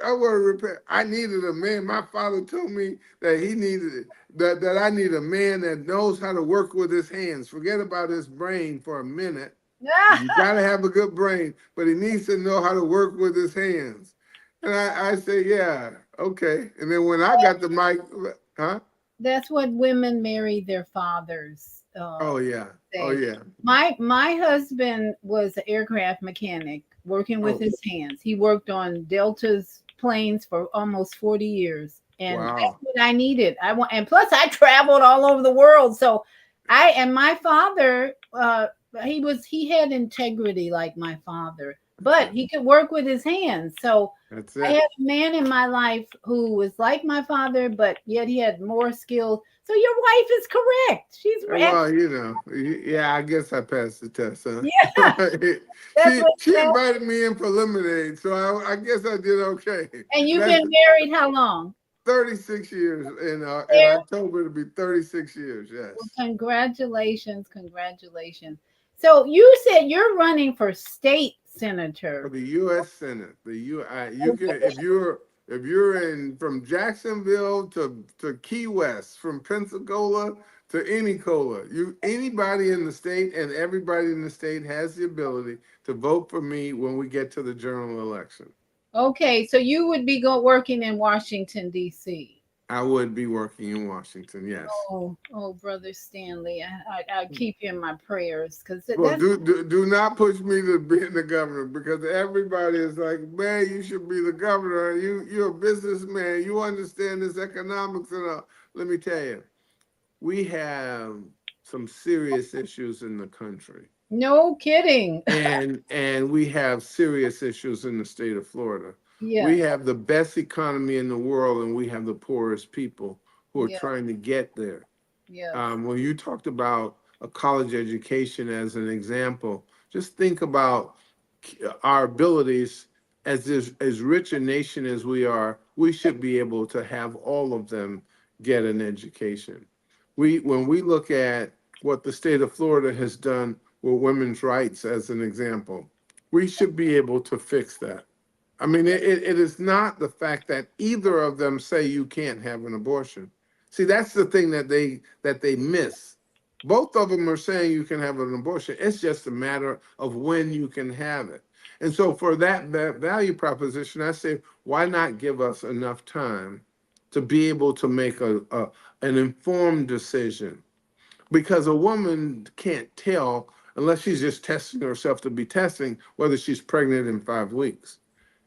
Speaker 3: I want to repair. I needed a man. My father told me that he needed that I need a man that knows how to work with his hands. Forget about his brain for a minute. You gotta have a good brain, but he needs to know how to work with his hands. And I say, yeah, okay. And then when I got the mic, huh?
Speaker 1: That's what women marry their fathers.
Speaker 3: Oh yeah. Oh
Speaker 1: Say.
Speaker 3: yeah.
Speaker 1: My husband was an aircraft mechanic working with
Speaker 3: Oh
Speaker 1: his hands. He worked on Delta's planes for almost 40 years. And that's
Speaker 3: wow.
Speaker 1: what I needed. I want, and plus I traveled all over the world. So my father, he had integrity like my father,
Speaker 3: That's
Speaker 1: but
Speaker 3: it.
Speaker 1: he could work with his hands. So
Speaker 3: That's
Speaker 1: I had
Speaker 3: it.
Speaker 1: a man in my life who was like my father, but yet he had more skills. So your wife is correct. She's
Speaker 3: Well, yeah, I guess I passed the test, huh?
Speaker 1: yeah, that's what
Speaker 3: She
Speaker 1: that.
Speaker 3: invited me in for lemonade, so I guess I did okay.
Speaker 1: And you've
Speaker 3: That's
Speaker 1: been married how long?
Speaker 3: 36 years in
Speaker 1: There.
Speaker 3: October to be 36 years.
Speaker 1: Well,
Speaker 3: Yes,
Speaker 1: congratulations, congratulations. So you said you're running for state
Speaker 3: for
Speaker 1: senator.
Speaker 3: the U.S. Senate. You can
Speaker 1: Okay.
Speaker 3: if you're in from Jacksonville to Key West, from Pensacola to any cola, anybody in the state and everybody in the state has the ability to vote for me when we get to the general election.
Speaker 1: Okay, so you would be working in Washington D.C.
Speaker 3: I would be working in Washington. Yes.
Speaker 1: Oh, brother Stanley, I keep you in my prayers because
Speaker 3: Well,
Speaker 1: that's
Speaker 3: do not push me to being the governor because everybody is like, man, you should be the governor. You're a businessman. You understand this economics and all. Let me tell you, we have some serious issues in the country,
Speaker 1: no kidding.
Speaker 3: and we have serious issues in the state of Florida.
Speaker 1: Yeah,
Speaker 3: We have the best economy in the world, and we have the poorest people who are
Speaker 1: yeah,
Speaker 3: trying to get there.
Speaker 1: yes.
Speaker 3: When you talked about a college education as an example, just think about our abilities as rich a nation as we are. We should be able to have all of them get an education. When we look at what the state of Florida has done with women's rights as an example, we should be able to fix that. I mean, it is not the fact that either of them say you can't have an abortion. See, that's the thing that they miss. Both of them are saying you can have an abortion. It's just a matter of when you can have it. And so for that value proposition, I say, why not give us enough time to be able to make an informed decision? Because a woman can't tell unless she's just testing herself to be testing whether she's pregnant in 5 weeks.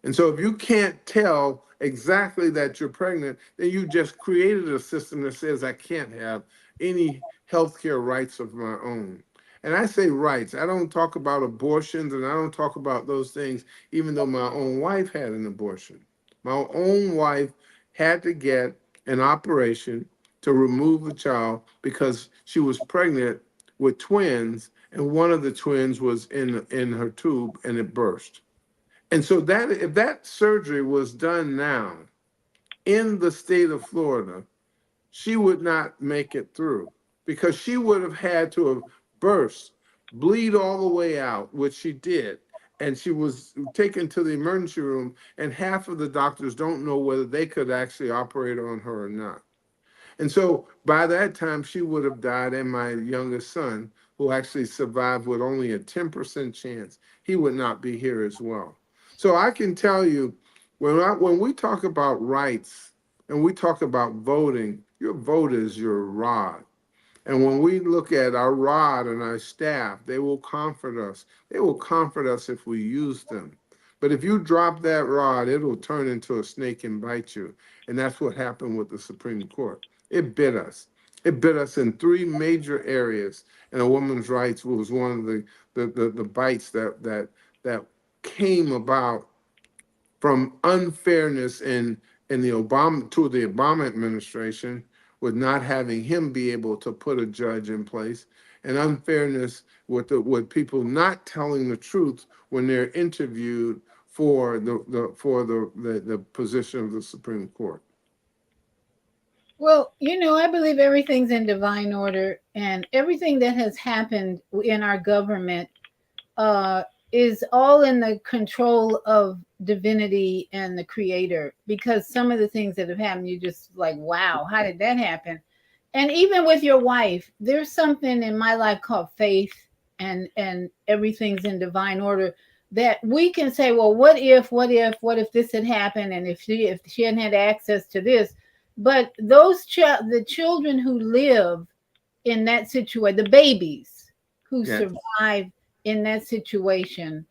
Speaker 3: And so if you can't tell exactly that you're pregnant, then you just created a system that says I can't have any healthcare rights of my own. And I say rights. I don't talk about abortions and I don't talk about those things, even though my own wife had an abortion. My own wife had to get an operation to remove a child because she was pregnant with twins, and one of the twins was in her tube and it burst. And so that if that surgery was done now in the state of Florida, she would not make it through because she would have had to have burst, bleed all the way out, which she did. And she was taken to the emergency room, and half of the doctors don't know whether they could actually operate on her or not. And so by that time, she would have died, and my youngest son, who actually survived with only a 10% chance, he would not be here as well. So I can tell you, when we talk about rights and we talk about voting, your vote is your rod. And when we look at our rod and our staff, they will comfort us. They will comfort us if we use them. But if you drop that rod, it'll turn into a snake and bite you. And that's what happened with the Supreme Court. It bit us. It bit us in three major areas. And a woman's rights was one of the bites that came about from unfairness in the Obama administration, with not having him be able to put a judge in place, and unfairness with people not telling the truth when they're interviewed for the position of the Supreme Court.
Speaker 1: Well, I believe everything's in divine order, and everything that has happened in our government uh, is all in the control of divinity and the creator. Because some of the things that have happened, you just like, wow, how did that happen? And even with your wife, there's something in my life called faith, and everything's in divine order, that we can say, well, what if this had happened, and if she hadn't had access to this. But the children who live in that situation, the babies who
Speaker 3: Yes,
Speaker 1: survive in that situation,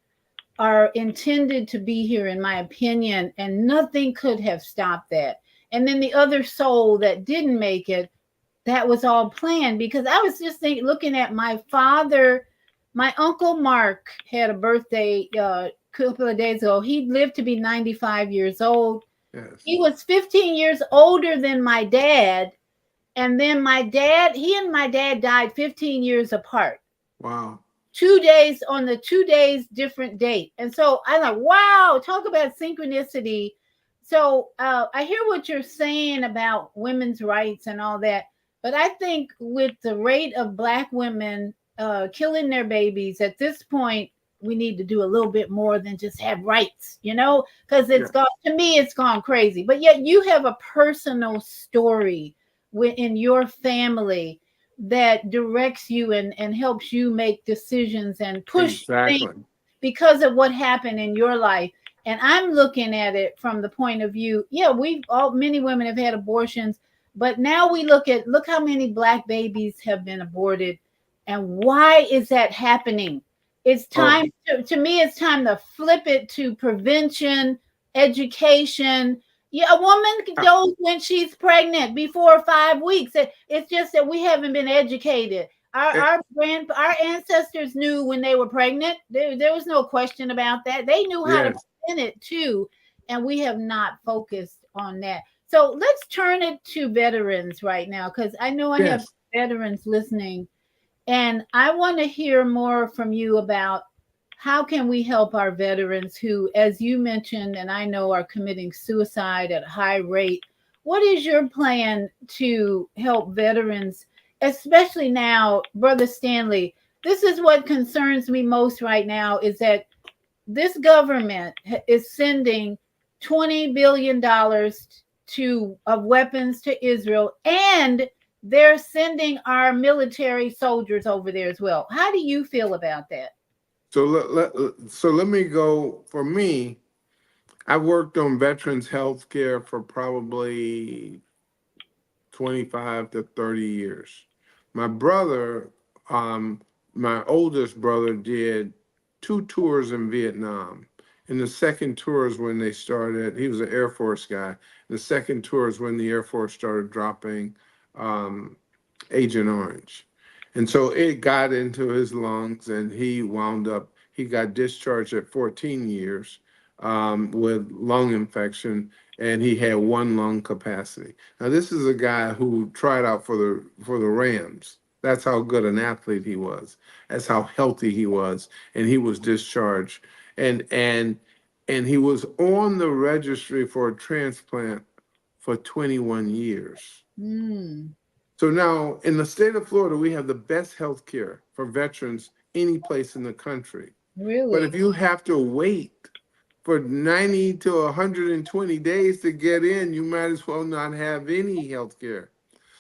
Speaker 1: are intended to be here, in my opinion, and nothing could have stopped that. And then the other soul that didn't make it, that was all planned. Because I was just looking at my father. My uncle Mark had a birthday a couple of days ago. He lived to be 95 years old.
Speaker 3: yes.
Speaker 1: He was 15 years older than my dad. And then he and my dad died 15 years apart.
Speaker 3: Wow.
Speaker 1: 2 days on the 2 days different date. And so I'm like, wow, talk about synchronicity. So I hear what you're saying about women's rights and all that. But I think with the rate of Black women killing their babies at this point, we need to do a little bit more than just have rights, because
Speaker 3: Yeah.
Speaker 1: to me, it's gone crazy. But yet you have a personal story in your family that directs you and helps you make decisions and push things
Speaker 3: Exactly.
Speaker 1: because of what happened in your life. And I'm looking at it from the point of view, yeah, many women have had abortions, but now look how many Black babies have been aborted, and why is that happening? It's
Speaker 3: Oh,
Speaker 1: time to me, it's time to flip it to prevention, education. Yeah, a woman
Speaker 3: uh,
Speaker 1: knows when she's pregnant before 5 weeks. It's just that we haven't been educated. Our
Speaker 3: eh,
Speaker 1: our our ancestors knew when they were pregnant. There was no question about that. They knew how to
Speaker 3: yes,
Speaker 1: prevent it too, and we have not focused on that. So let's turn it to veterans right now, because I know I have
Speaker 3: yes.
Speaker 1: veterans listening, and I want to hear more from you about how can we help our veterans who, as you mentioned, and I know, are committing suicide at a high rate. What is your plan to help veterans, especially now, Brother Stanley? This is what concerns me most right now, is that this government is sending $20 billion to of weapons to Israel, and they're sending our military soldiers over there as well. How do you feel about that?
Speaker 3: So let me go. For me, I worked on veterans health care for probably 25 to 30 years. My brother, um, my oldest brother, did two tours in Vietnam. And the second tour is when they started, he was an Air Force guy. The second tour is when the Air Force started dropping um, Agent Orange. And so it got into his lungs and he wound up, he got discharged at 14 years with lung infection, and he had one lung capacity. Now this is a guy who tried out for the Rams. That's how good an athlete he was. That's how healthy he was, and he was discharged. And and and he was on the registry for a transplant for 21 years.
Speaker 1: Mm,
Speaker 3: So now in the state of Florida, we have the best health care for veterans any place in the country. But
Speaker 1: really?
Speaker 3: if you have to wait for 90 to 120 days to get in, you might as well not have any health care.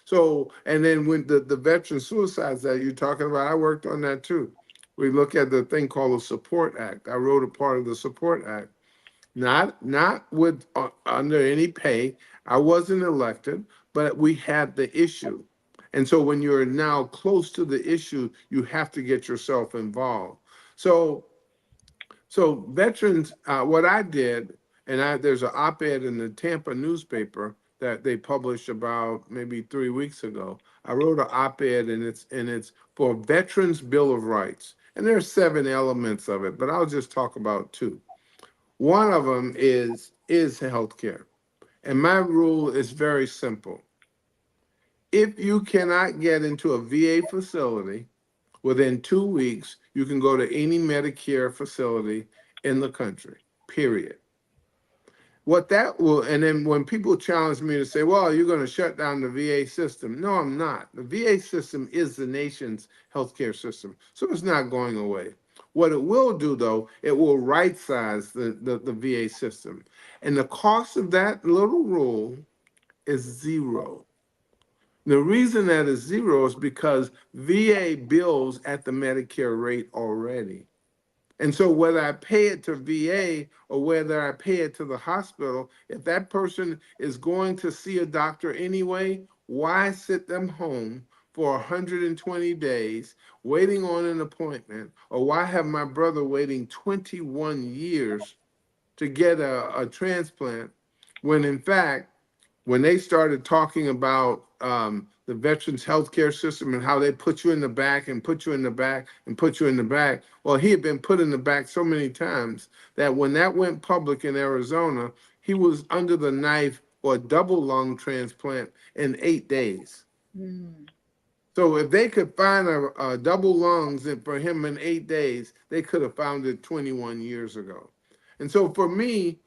Speaker 3: So, and then when the veteran suicides that you're talking about, I worked on that too. We look at the thing called the Support Act. I wrote a part of the Support Act, not with under any pay. I wasn't elected, but we had the issue. And so when you're now close to the issue, you have to get yourself involved. So veterans, what I did, there's an op-ed in the Tampa newspaper that they published about maybe 3 weeks ago. I wrote an op-ed, and it's for Veterans Bill of Rights, and there's 7 elements of it, but I'll just talk about two. One of them is healthcare, and my rule is very simple. If you cannot get into a VA facility within 2 weeks, you can go to any Medicare facility in the country, period. What that will, and then when people challenge me to say, well, you're going to shut down the VA system. No, I'm not. The VA system is the nation's healthcare system, so it's not going away. What it will do, though, it will right size the VA system. And the cost of that little rule is zero. The reason that is zero is because VA bills at the Medicare rate already. And so whether I pay it to VA or whether I pay it to the hospital, if that person is going to see a doctor anyway, why sit them home for 120 days waiting on an appointment? Or why have my brother waiting 21 years to get a transplant when in fact when they started talking about the veterans healthcare system and how they put you in the back and put you in the back and put you in the back. Well, he had been put in the back so many times that when that went public in Arizona, he was under the knife for a double lung transplant in 8 days.
Speaker 1: Mm.
Speaker 3: So if they could find a double lungs for him in 8 days, they could have found it 21 years ago. And so for me,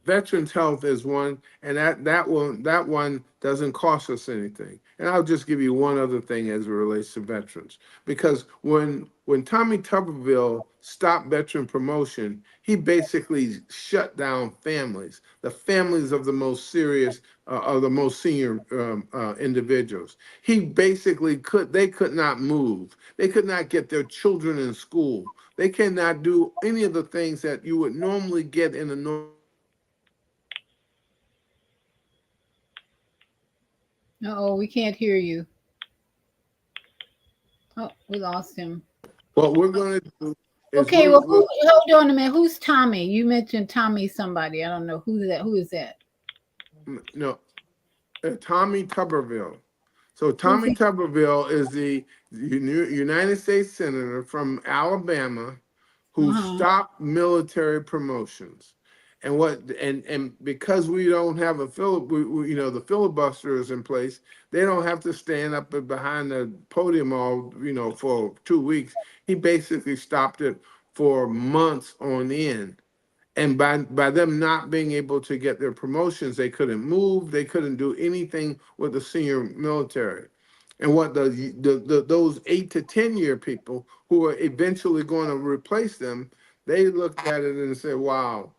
Speaker 3: Veterans Health is one, and that one doesn't cost us anything. And I'll just give you one other thing as it relates to veterans, because when Tommy Tuberville stopped veteran promotion, he basically shut down families, the families of the most serious, of the most senior individuals. He basically they could not move, they could not get their children in school, they cannot do any of the things that you would normally get in a
Speaker 1: Oh, we can't hear you. Oh, we lost him.
Speaker 3: What we're going to do is
Speaker 1: Okay,
Speaker 3: we're,
Speaker 1: well,
Speaker 3: we're
Speaker 1: hold on a minute. Who's Tommy? You mentioned Tommy somebody. I don't know who's that. Who is that?
Speaker 3: no, Tommy Tuberville. So
Speaker 1: Who's
Speaker 3: Tommy
Speaker 1: he?
Speaker 3: Tuberville is the United States Senator from Alabama who
Speaker 1: Uh-huh.
Speaker 3: stopped military promotions. And because we don't have the filibuster is in place, they don't have to stand up behind the podium all for 2 weeks. He basically stopped it for months on end. And by them not being able to get their promotions, they couldn't move, they couldn't do anything with the senior military. And what those 8 to 10 year people who are eventually going to replace them, they looked at it and said, wow,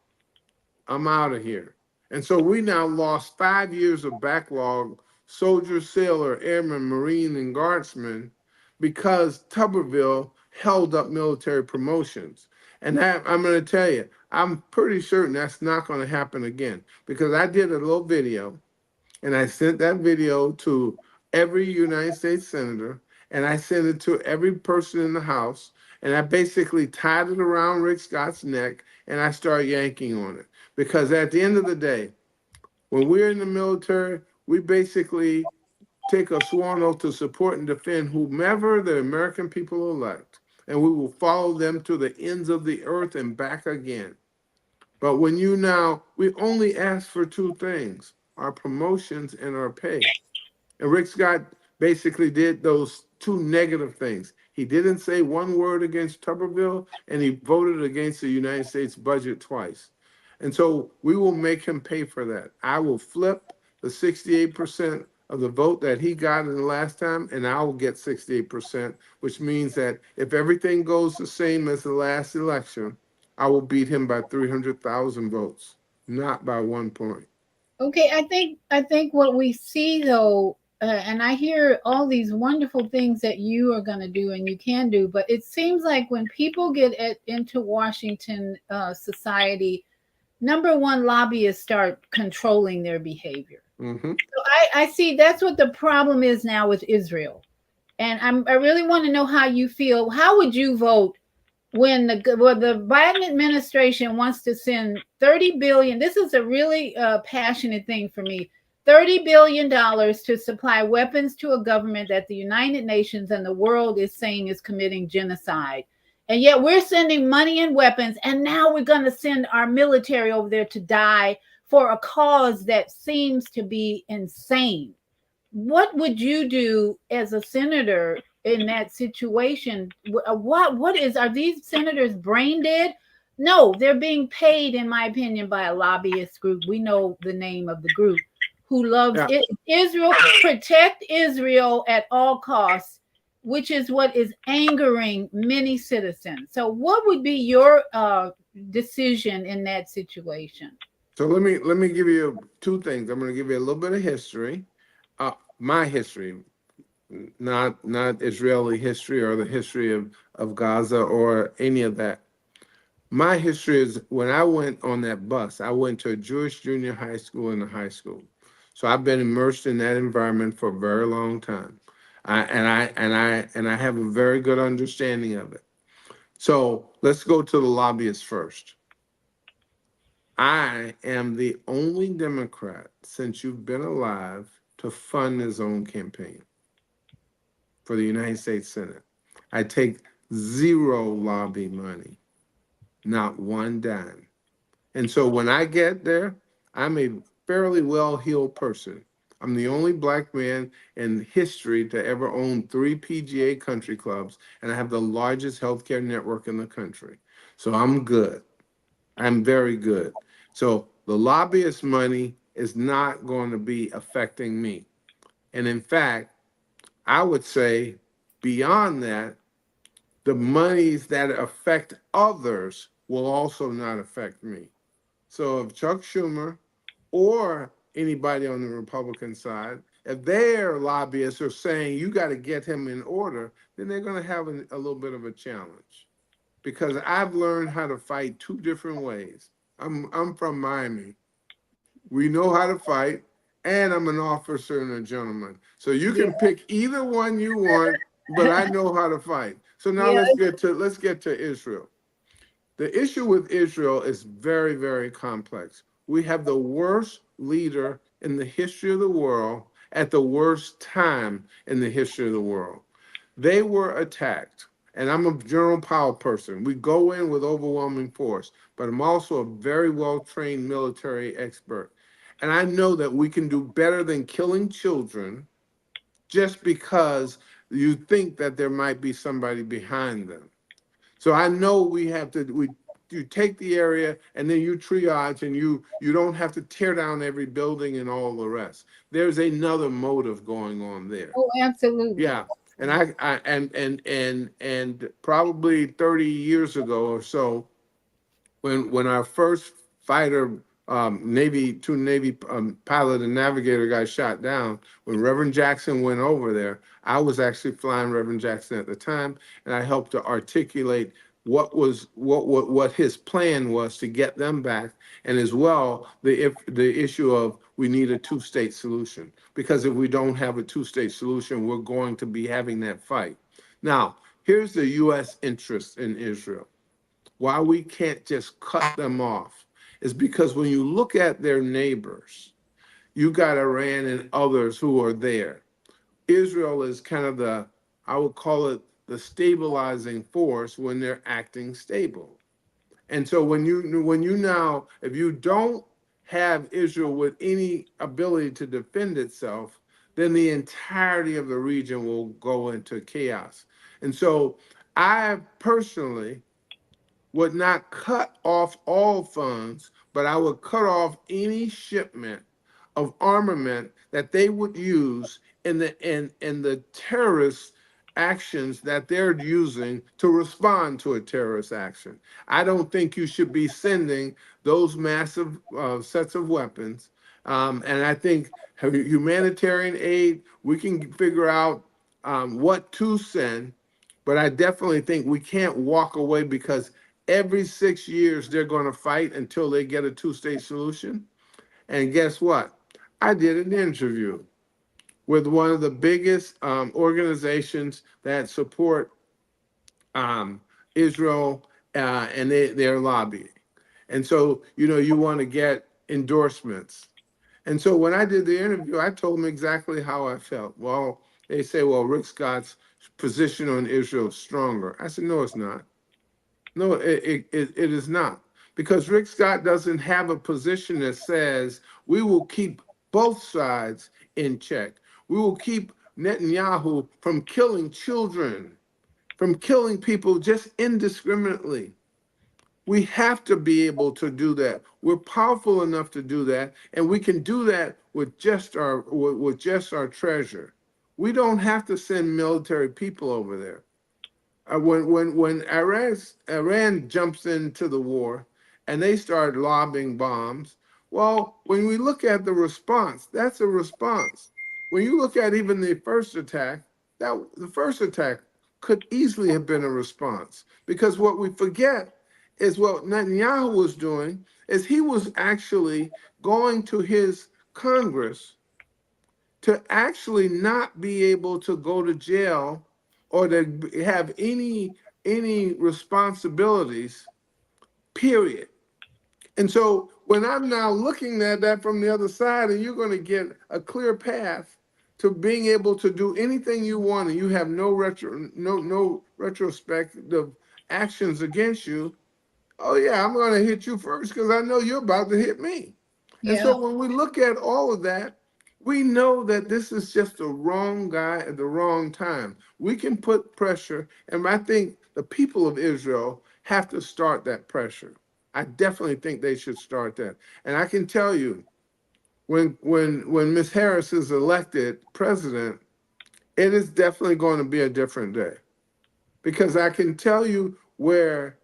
Speaker 3: I'm out of here. And so we now lost 5 years of backlog, soldier, sailor, airman, marine, and guardsmen, because Tuberville held up military promotions. And that, I'm going to tell you, I'm pretty certain that's not going to happen again, because I did a little video and I sent that video to every United States senator, and I sent it to every person in the House, and I basically tied it around Rick Scott's neck, and I started yanking on it. Because at the end of the day, when we're in the military, we basically take a sworn oath to support and defend whomever the American people elect, and we will follow them to the ends of the earth and back again. But when you now, we only ask for two things: our promotions and our pay. And Rick Scott basically did those two negative things. He didn't say one word against Tuberville, and he voted against the United States budget twice. And so we will make him pay for that. I will flip the 68% of the vote that he got in the last time, and I will get 68%, which means that if everything goes the same as the last election, I will beat him by 300,000 votes, not by 1 point.
Speaker 1: Okay, I think what we see though, and I hear all these wonderful things that you are going to do and you can do, but it seems like when people into Washington society, number one, lobbyists start controlling their behavior.
Speaker 3: Mm-hmm.
Speaker 1: So I see that's what the problem is now with Israel, and I really want to know how you feel. How would you vote when the Biden administration wants to send 30 billion? This is a really passionate thing for me. $30 billion to supply weapons to a government that the United Nations and the world is saying is committing genocide. And yet we're sending money and weapons, and now we're going to send our military over there to die for a cause that seems to be insane. What would you do as a senator in that situation? What is, are these senators brain dead? No, they're being paid, in my opinion, by a lobbyist group. We know the name of the group, who loves
Speaker 3: Yeah.
Speaker 1: it, Israel, protect Israel at all costs, which is what is angering many citizens. So what would be your decision in that situation?
Speaker 3: So let me give you two things. I'm going to give you a little bit of history, my history, not Israeli history or the history of Gaza or any of that. My history is when I went on that bus, I went to a Jewish junior high school and a high school. So I've been immersed in that environment for a very long time. I have a very good understanding of it. So let's go to the lobbyists first. I am the only Democrat since you've been alive to fund his own campaign for the United States Senate. I take zero lobby money, not one dime. And so when I get there, I'm a fairly well-heeled person. I'm the only black man in history to ever own 3 PGA country clubs, and I have the largest healthcare network in the country. So I'm good. I'm very good. So the lobbyist money is not going to be affecting me. And in fact, I would say beyond that, the monies that affect others will also not affect me. So if Chuck Schumer or anybody on the Republican side, if their lobbyists are saying you got to get him in order, then they're going to have a little bit of a challenge, because I've learned how to fight two different ways. I'm from Miami. We know how to fight, and I'm an officer and a gentleman. So you
Speaker 1: Yeah,
Speaker 3: can pick either one you want, but I know how to fight. So now
Speaker 1: yeah.
Speaker 3: let's get to Israel. The issue with Israel is very, very complex. We have the worst leader in the history of the world at the worst time in the history of the world. They were attacked. And I'm a General Powell person. We go in with overwhelming force, but I'm also a very well trained military expert. And I know that we can do better than killing children just because you think that there might be somebody behind them. So I know we have to you take the area and then you triage, and you don't have to tear down every building and all the rest. There's another motive going on there.
Speaker 1: Oh, absolutely.
Speaker 3: Yeah. And and probably 30 years ago or so, when our first fighter Two Navy pilot and navigator got shot down. When Reverend Jackson went over there, I was actually flying Reverend Jackson at the time, and I helped to articulate what his plan was to get them back, and as well the issue of we need a two-state solution, because if we don't have a two-state solution, we're going to be having that fight. Now, here's the U.S. interest in Israel. Why we can't just cut them off is because when you look at their neighbors, you got Iran and others who are there. Israel is kind of I would call it the stabilizing force when they're acting stable. And so when you now, if you don't have Israel with any ability to defend itself, then the entirety of the region will go into chaos. And so I personally would not cut off all funds, but I would cut off any shipment of armament that they would use in the terrorist actions that they're using to respond to a terrorist action. I don't think you should be sending those massive sets of weapons. And I think humanitarian aid, we can figure out what to send, but I definitely think we can't walk away because every 6 years they're going to fight until they get a two-state solution. And guess what? I did an interview with one of the biggest organizations that support um, Israel, and they're lobbying. And so, you want to get endorsements. And so when I did the interview, I told them exactly how I felt. Well, they say, well, Rick Scott's position on Israel is stronger. I said, no, it's not. No, it is not. Because Rick Scott doesn't have a position that says we will keep both sides in check. We will keep Netanyahu from killing children, from killing people just indiscriminately. We have to be able to do that. We're powerful enough to do that, and we can do that with just our treasure. We don't have to send military people over there. When Iran jumps into the war and they start lobbing bombs, well, when we look at the response, that's a response. When you look at even the first attack could easily have been a response, because what we forget is what Netanyahu was doing is he was actually going to his Congress to actually not be able to go to jail or to have any responsibilities, period. And so when I'm now looking at that from the other side, and you're going to get a clear path to being able to do anything you want, and you have no retrospective actions against you, oh yeah, I'm going to hit you first because I know you're about to hit me. And
Speaker 1: Yeah.
Speaker 3: so when we look at all of that, we know that this is just the wrong guy at the wrong time. We can put pressure, and I think the people of Israel have to start that pressure. I definitely think they should start that. And I can tell you, when Miss Harris is elected president, it is definitely going to be a different day. Because I can tell you where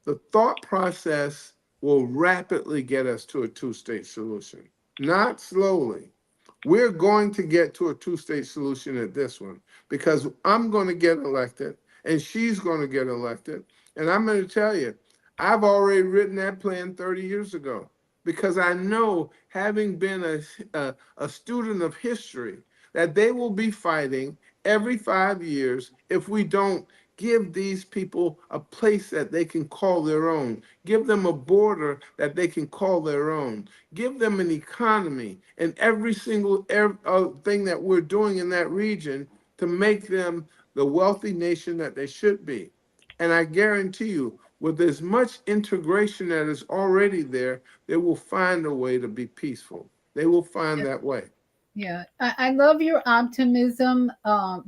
Speaker 3: the thought process will rapidly get us to a two-state solution, not slowly. We're going to get to a two-state solution at this one because I'm going to get elected and she's going to get elected. And I'm going to tell you, I've already written that plan 30 years ago because I know, having been a student of history, that they will be fighting every 5 years if we don't give these people a place that they can call their own. Give them a border that they can call their own. Give them an economy and every single thing that we're doing in that region to make them the wealthy nation that they should be. And I guarantee you, with as much integration that is already there, they will find a way to be peaceful. They will find that way.
Speaker 1: Yeah, I love your optimism,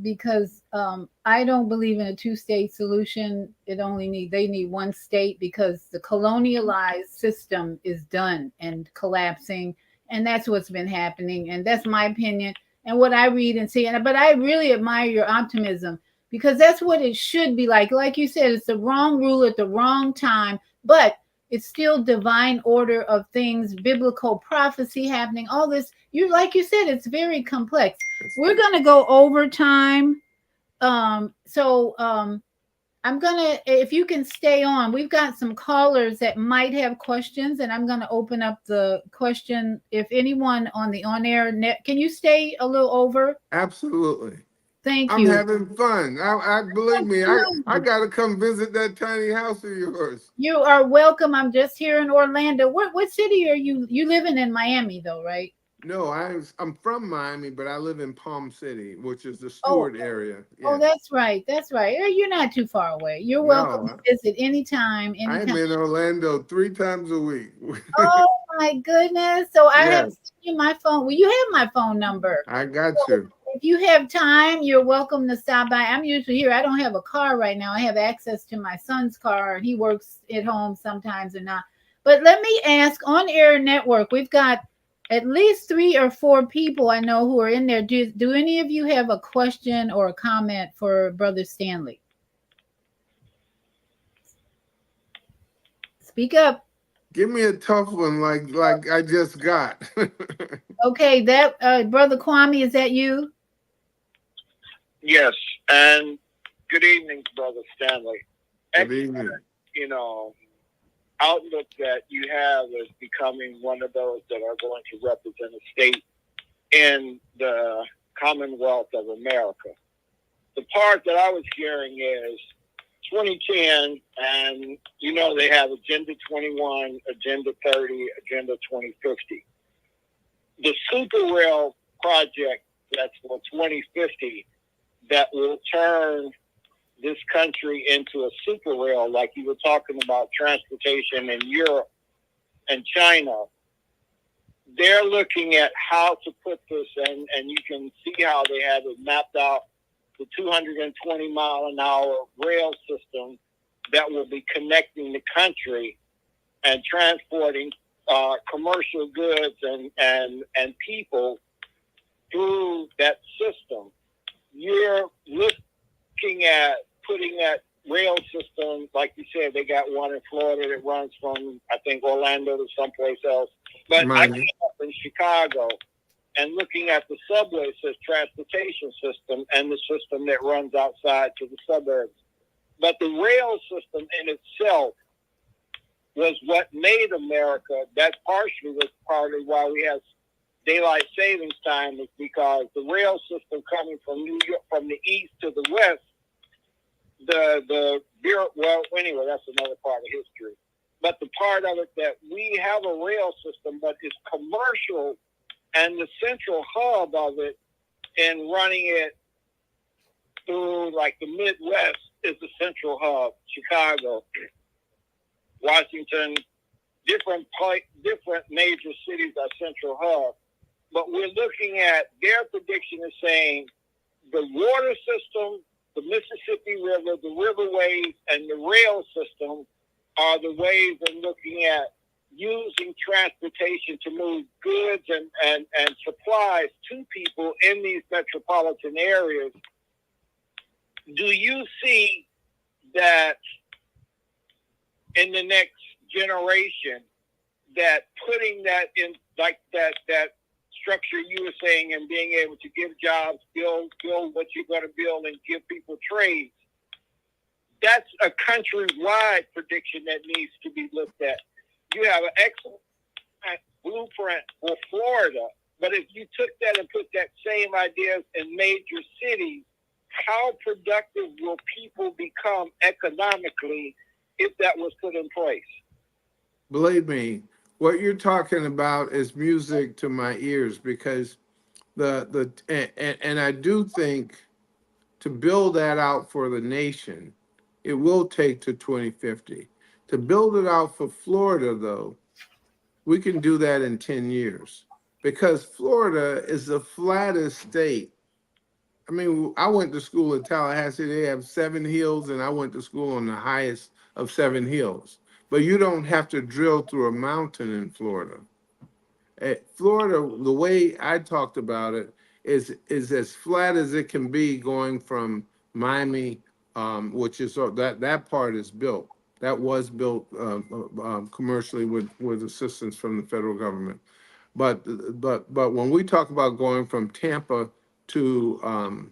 Speaker 1: because I don't believe in a two-state solution. They need one state because the colonialized system is done and collapsing, and that's what's been happening. And that's my opinion and what I read and see. And but I really admire your optimism because that's what it should be like. Like you said, it's the wrong rule at the wrong time, but It's still divine order of things, biblical prophecy happening, all this. You, like you said, it's very complex. We're going to go over time. I'm gonna, if you can stay on, we've got some callers that might have questions, and I'm gonna open up the question. If anyone on the on air net, can you stay a little over?
Speaker 3: Absolutely.
Speaker 1: Thank
Speaker 3: I'm
Speaker 1: you.
Speaker 3: having fun. I believe me, I gotta come visit that tiny house of yours.
Speaker 1: You are welcome. I'm just here in Orlando. What city are you? You living in Miami though, right?
Speaker 3: No, I'm from Miami, but I live in Palm City, which is the
Speaker 1: Oh,
Speaker 3: Stewart area.
Speaker 1: oh,
Speaker 3: Yes.
Speaker 1: that's right. That's right. You're not too far away. You're welcome
Speaker 3: No,
Speaker 1: to visit anytime,
Speaker 3: I'm
Speaker 1: anytime.
Speaker 3: in Orlando 3 times a week.
Speaker 1: Oh my goodness. So I have
Speaker 3: Yes,
Speaker 1: sent you my phone. Well, you have my phone number.
Speaker 3: I got you.
Speaker 1: If you have time, you're welcome to stop by. I'm usually here. I don't have a car right now. I have access to my son's car, and he works at home sometimes or not. But let me ask, on Air Network, we've got at least 3 or 4 people I know who are in there. Do any of you have a question or a comment for Brother Stanley? Speak up.
Speaker 3: Give me a tough one like I just got.
Speaker 1: Okay, that Brother Kwame, is that you?
Speaker 4: Yes, and good evening, Brother Stanley.
Speaker 3: Good
Speaker 4: Excellent,
Speaker 3: evening.
Speaker 4: you know, outlook that you have is becoming one of those that are going to represent a state in the Commonwealth of America. The part that I was hearing is 2010, and they have Agenda 21, Agenda 30, Agenda 2050. The Super Rail project that's for 2050 that will turn this country into a super rail, like you were talking about transportation in Europe and China. They're looking at how to put this in, and you can see how they have it mapped out, the 220 mile an hour rail system that will be connecting the country and transporting commercial goods and people through that system. You're looking at putting that rail system, like you said, they got one in Florida that runs from, I think, Orlando to someplace else. But I came up in Chicago and looking at the subway transportation system and the system that runs outside to the suburbs. But the rail system in itself was what made America. That partially was partly why we have daylight savings time, is because the rail system coming from New York, from the east to the west, well, anyway, that's another part of history. But the part of it that we have a rail system, but it's commercial, and the central hub of it and running it through like the Midwest is the central hub. Chicago, Washington, different major cities are central hubs. But we're looking at, their prediction is saying the water system, the Mississippi River, the riverways, and the rail system are the ways they're looking at using transportation to move goods and supplies to people in these metropolitan areas. Do you see that in the next generation, that putting that in, like that structure you were saying, and being able to give jobs, build what you're going to build, and give people trades, that's a countrywide prediction that needs to be looked at. You have an excellent blueprint for Florida, but if you took that and put that same ideas in major cities, how productive will people become economically if that was put in place?
Speaker 3: Believe me, what you're talking about is music to my ears, because and I do think to build that out for the nation, it will take to 2050. To build it out for Florida, though, we can do that in 10 years, because Florida is the flattest state. I mean, I went to school in Tallahassee. They have 7 hills, and I went to school on the highest of 7 hills. But you don't have to drill through a mountain in Florida. Florida, the way I talked about it, is as flat as it can be, going from Miami, which is that part is built. that was built commercially with assistance from the federal government. But when we talk about going from Tampa to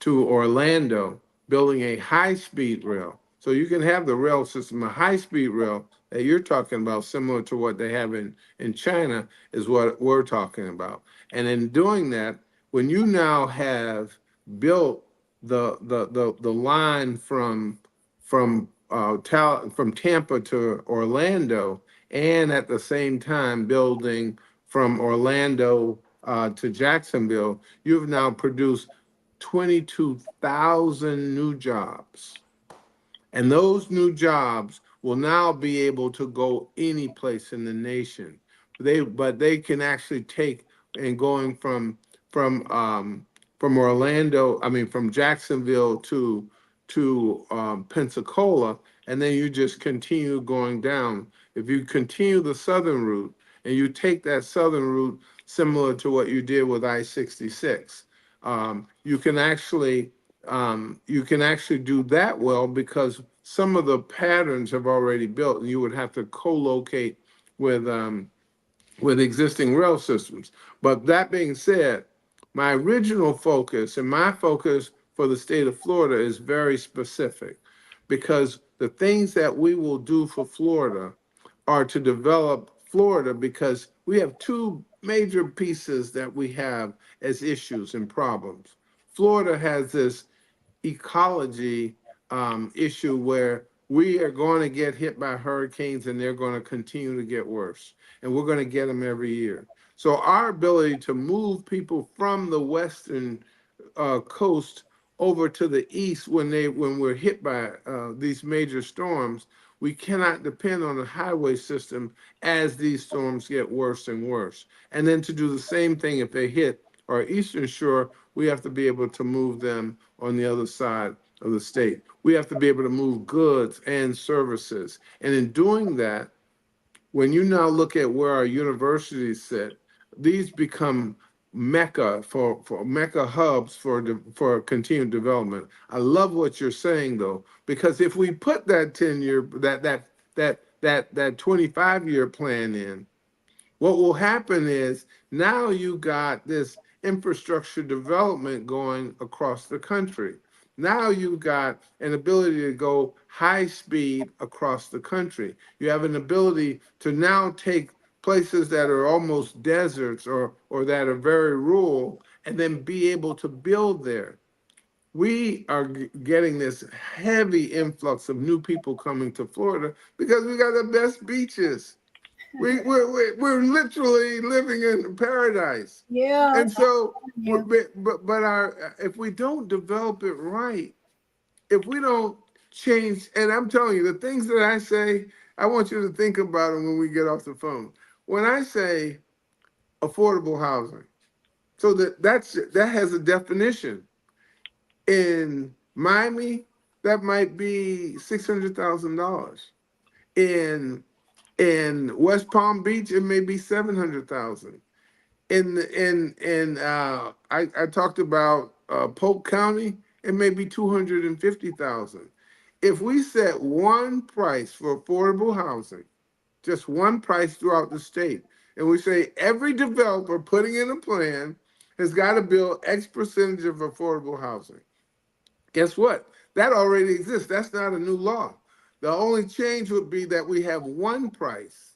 Speaker 3: Orlando, building a high-speed rail. So you can have the rail system, a high-speed rail that you're talking about, similar to what they have in China, is what we're talking about. And in doing that, when you now have built the line from Tampa to Orlando, and at the same time building from Orlando to Jacksonville, you've now produced 22,000 new jobs. And those new jobs will now be able to go any place in the nation. But they can actually take and going from Orlando, I mean from Jacksonville to Pensacola, and then you just continue going down. If you continue the southern route and you take that southern route similar to what you did with I-66, you can actually do that well because some of the patterns have already built, and you would have to co-locate with existing rail systems. But that being said, my original focus and my focus for the state of Florida is very specific, because the things that we will do for Florida are to develop Florida, because we have two major pieces that we have as issues and problems. Florida has this ecology issue where we are going to get hit by hurricanes, and they're going to continue to get worse, and we're going to get them every year. So our ability to move people from the western coast over to the east when we're hit by these major storms, we cannot depend on the highway system as these storms get worse and worse. And then to do the same thing if they hit our eastern shore, we have to be able to move them on the other side of the state. We have to be able to move goods and services. And in doing that, when you now look at where our universities sit, these become mecca hubs for continued development. I love what you're saying though, because if we put that 10-year that 25-year plan in, what will happen is now you got this infrastructure development going across the country. Now you've got an ability to go high speed across the country. You have an ability to now take places that are almost deserts or that are very rural, and then be able to build there. We are getting this heavy influx of new people coming to Florida because we got the best beaches. We're literally living in paradise.
Speaker 1: Yeah.
Speaker 3: And so,
Speaker 1: Yeah.
Speaker 3: but our if we don't develop it right, if we don't change, and I'm telling you, the things that I say, I want you to think about them when we get off the phone. When I say affordable housing, so that has a definition. In Miami, that might be $600,000. In West Palm Beach, it may be 700,000. I talked about Polk County, it may be 250,000. If we set one price for affordable housing, just one price throughout the state, and we say every developer putting in a plan has got to build X percentage of affordable housing. Guess what? That already exists. That's not a new law. The only change would be that we have one price,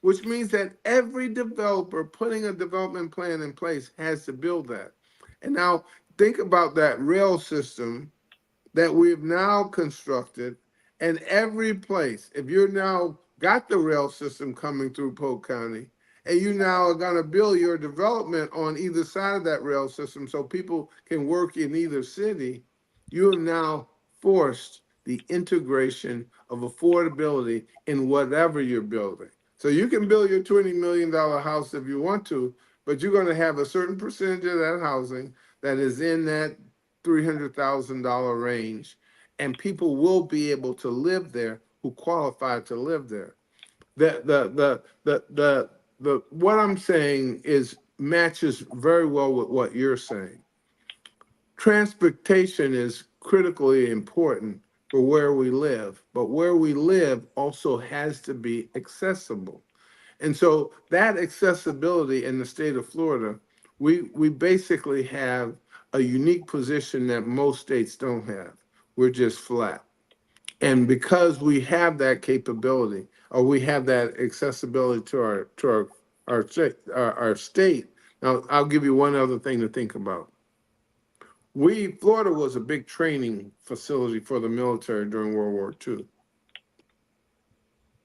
Speaker 3: which means that every developer putting a development plan in place has to build that. And now think about that rail system that we've now constructed, and every place, if you're now got the rail system coming through Polk County, and you now are going to build your development on either side of that rail system so people can work in either city, you have now forced the integration of affordability in whatever you're building. So you can build your $20 million house if you want to, but you're going to have a certain percentage of that housing that is in that $300,000 range, and people will be able to live there who qualify to live there. The what I'm saying is matches very well with what you're saying. Transportation is critically important for where we live, but where we live also has to be accessible. And so that accessibility in the state of Florida, we basically have a unique position that most states don't have. We're just flat. And because we have that capability, or we have that accessibility to our state. Now, I'll give you one other thing to think about. Florida was a big training facility for the military during World War II.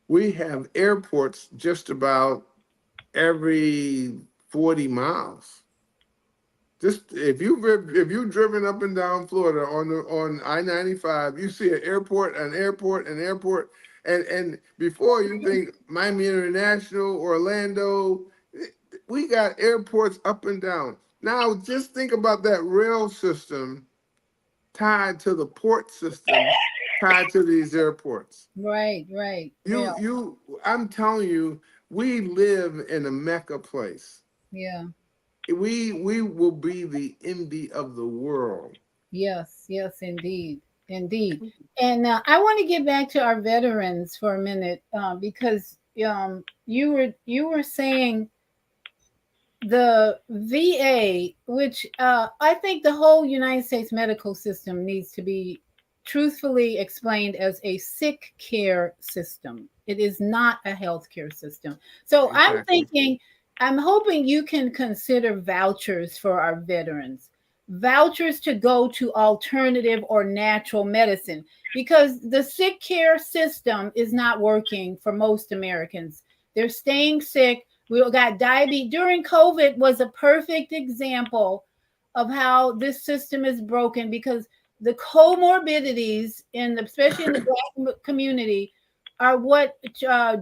Speaker 3: We have airports just about every 40 miles. Just if you've driven up and down Florida on I-95, you see an airport, an airport, an airport, and before you think Miami International, Orlando, we got airports up and down. Now just think about that rail system tied to the port system, tied to these airports.
Speaker 1: Right, right. Yeah,
Speaker 3: I'm telling you, we live in a mecca place.
Speaker 1: yeah.
Speaker 3: We will be the envy of the world.
Speaker 1: Yes, yes, indeed, indeed. And I want to get back to our veterans for a minute, because you were saying the VA, which I think the whole United States medical system needs to be truthfully explained as a sick care system. It is not a healthcare system. So I'm
Speaker 3: Exactly.
Speaker 1: thinking, I'm hoping you can consider vouchers for our veterans, vouchers to go to alternative or natural medicine, because the sick care system is not working for most Americans. They're staying sick. We got diabetes during COVID was a perfect example of how this system is broken, because the comorbidities especially in the black community are what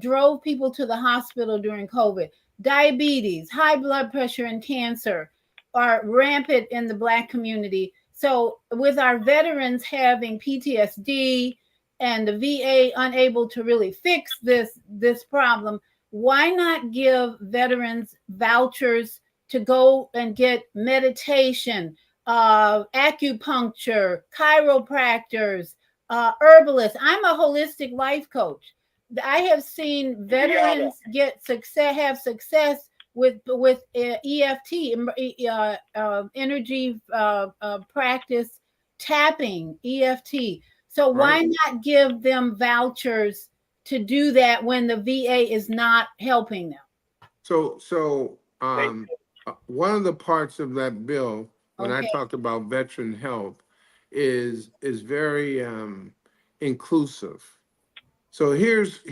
Speaker 1: drove people to the hospital during COVID. Diabetes, high blood pressure, and cancer are rampant in the black community. So with our veterans having PTSD and the VA unable to really fix this problem, why not give veterans vouchers to go and get meditation, acupuncture, chiropractors, herbalists? I'm a holistic life coach. I have seen veterans get success, have success with EFT, energy practice, tapping, EFT. So
Speaker 3: Right.
Speaker 1: why not give them vouchers to do that when the VA is not helping them?
Speaker 3: So one of the parts of that bill, when I
Speaker 1: Okay.
Speaker 3: talked about veteran health, is very inclusive. So here's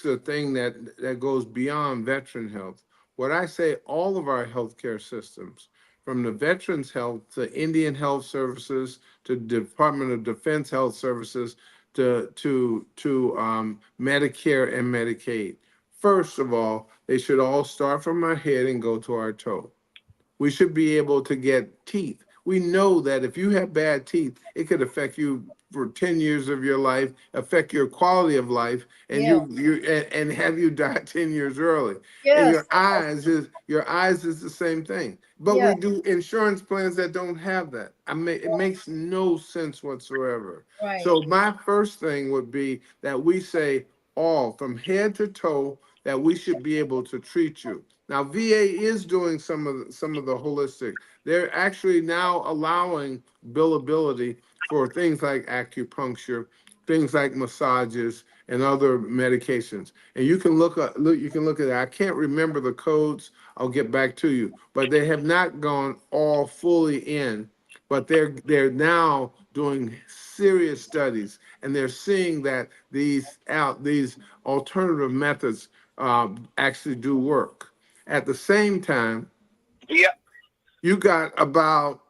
Speaker 3: the thing that goes beyond veteran health. What I say, all of our healthcare systems, from the Veterans Health to Indian Health Services to Department of Defense Health Services to Medicare and Medicaid. First of all, they should all start from our head and go to our toe. We should be able to get teeth. We know that if you have bad teeth, it could affect you for 10 years of your life, affect your quality of life, and
Speaker 1: Yeah.
Speaker 3: and have you die 10 years early. And
Speaker 1: Yes.
Speaker 3: your eyes is the same thing. But
Speaker 1: Yeah.
Speaker 3: we do insurance plans that don't have that. It makes no sense whatsoever.
Speaker 1: Right.
Speaker 3: So my first thing would be that we say all from head to toe that we should be able to treat you. Now, VA is doing some of the holistic. They're actually now allowing billability for things like acupuncture, things like massages, and other medications. And you can look at it. I can't remember the codes. I'll get back to you. But they have not gone all fully in. But they're now doing serious studies, and they're seeing that these alternative methods actually do work. At the same time,
Speaker 4: Yeah.
Speaker 3: you got about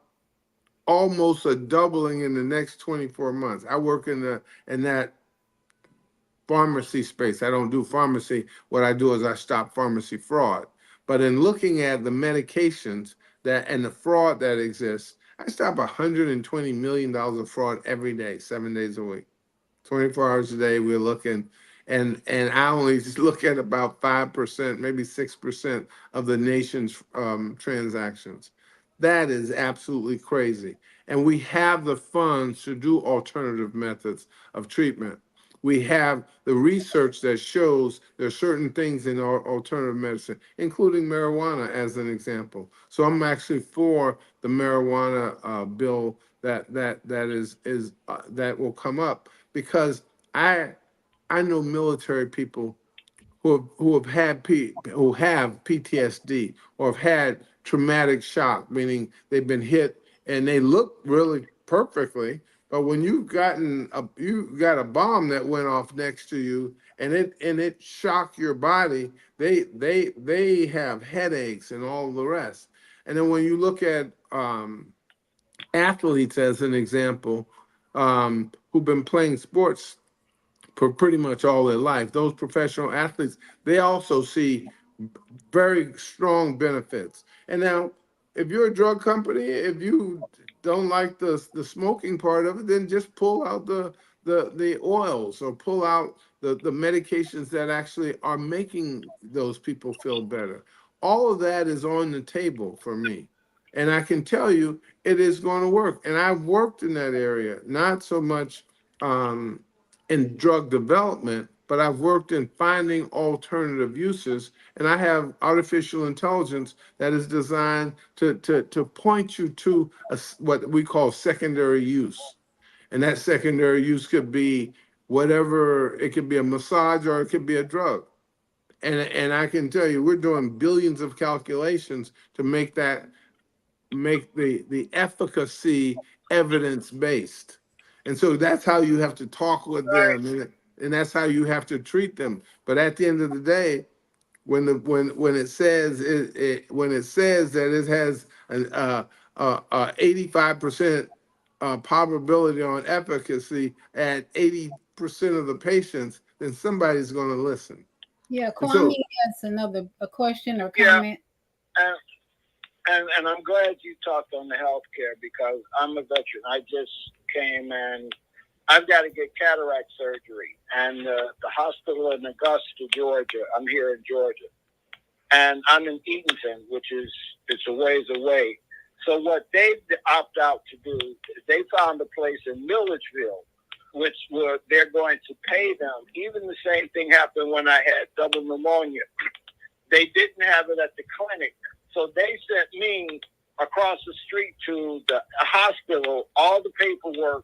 Speaker 3: almost a doubling in the next 24 months. I work in that pharmacy space. I don't do pharmacy. What I do is I stop pharmacy fraud. But in looking at the medications that and the fraud that exists, I stop $120 million of fraud every day, 7 days a week. 24 hours a day, we're looking, and I only just look at about 5%, maybe 6% of the nation's transactions. That is absolutely crazy. And we have the funds to do alternative methods of treatment. We have the research that shows there are certain things in our alternative medicine, including marijuana as an example. So I'm actually for the marijuana bill that will come up because I I know military people who have PTSD or have had traumatic shock, meaning they've been hit and they look really perfectly, but when you got a bomb that went off next to you and it shocked your body, they have headaches and all the rest. And then when you look at athletes as an example, who've been playing sports for pretty much all their life. Those professional athletes, they also see very strong benefits. And now, if you're a drug company, if you don't like the smoking part of it, then just pull out the oils or pull out the medications that actually are making those people feel better. All of that is on the table for me. And I can tell you it is going to work. And I've worked in that area, not so much um, in drug development, but I've worked in finding alternative uses, and I have artificial intelligence that is designed to point you to what we call secondary use. And that secondary use could be whatever, it could be a massage or it could be a drug. And I can tell you, we're doing billions of calculations to make the efficacy evidence based. And so that's how you have to talk with
Speaker 4: Right.
Speaker 3: them, and that's how you have to treat them. But at the end of the day, when it says when it says that it has an 85% probability on efficacy at 80% of the patients, then somebody's going to listen.
Speaker 1: Yeah,
Speaker 3: And
Speaker 1: Kwame
Speaker 3: so
Speaker 1: has another a question or
Speaker 4: Yeah,
Speaker 1: comment.
Speaker 4: and, and I'm glad you talked on the healthcare because I'm a veteran. I just came and I've got to get cataract surgery, and the hospital in Augusta, Georgia. I'm here in Georgia, and I'm in Eatonton, which is it's a ways away. So what they opt out to do is they found a place in Milledgeville, which they're going to pay them. Even the same thing happened when I had double pneumonia. They didn't have it at the clinic, so they sent me across the street to the hospital, all the paperwork.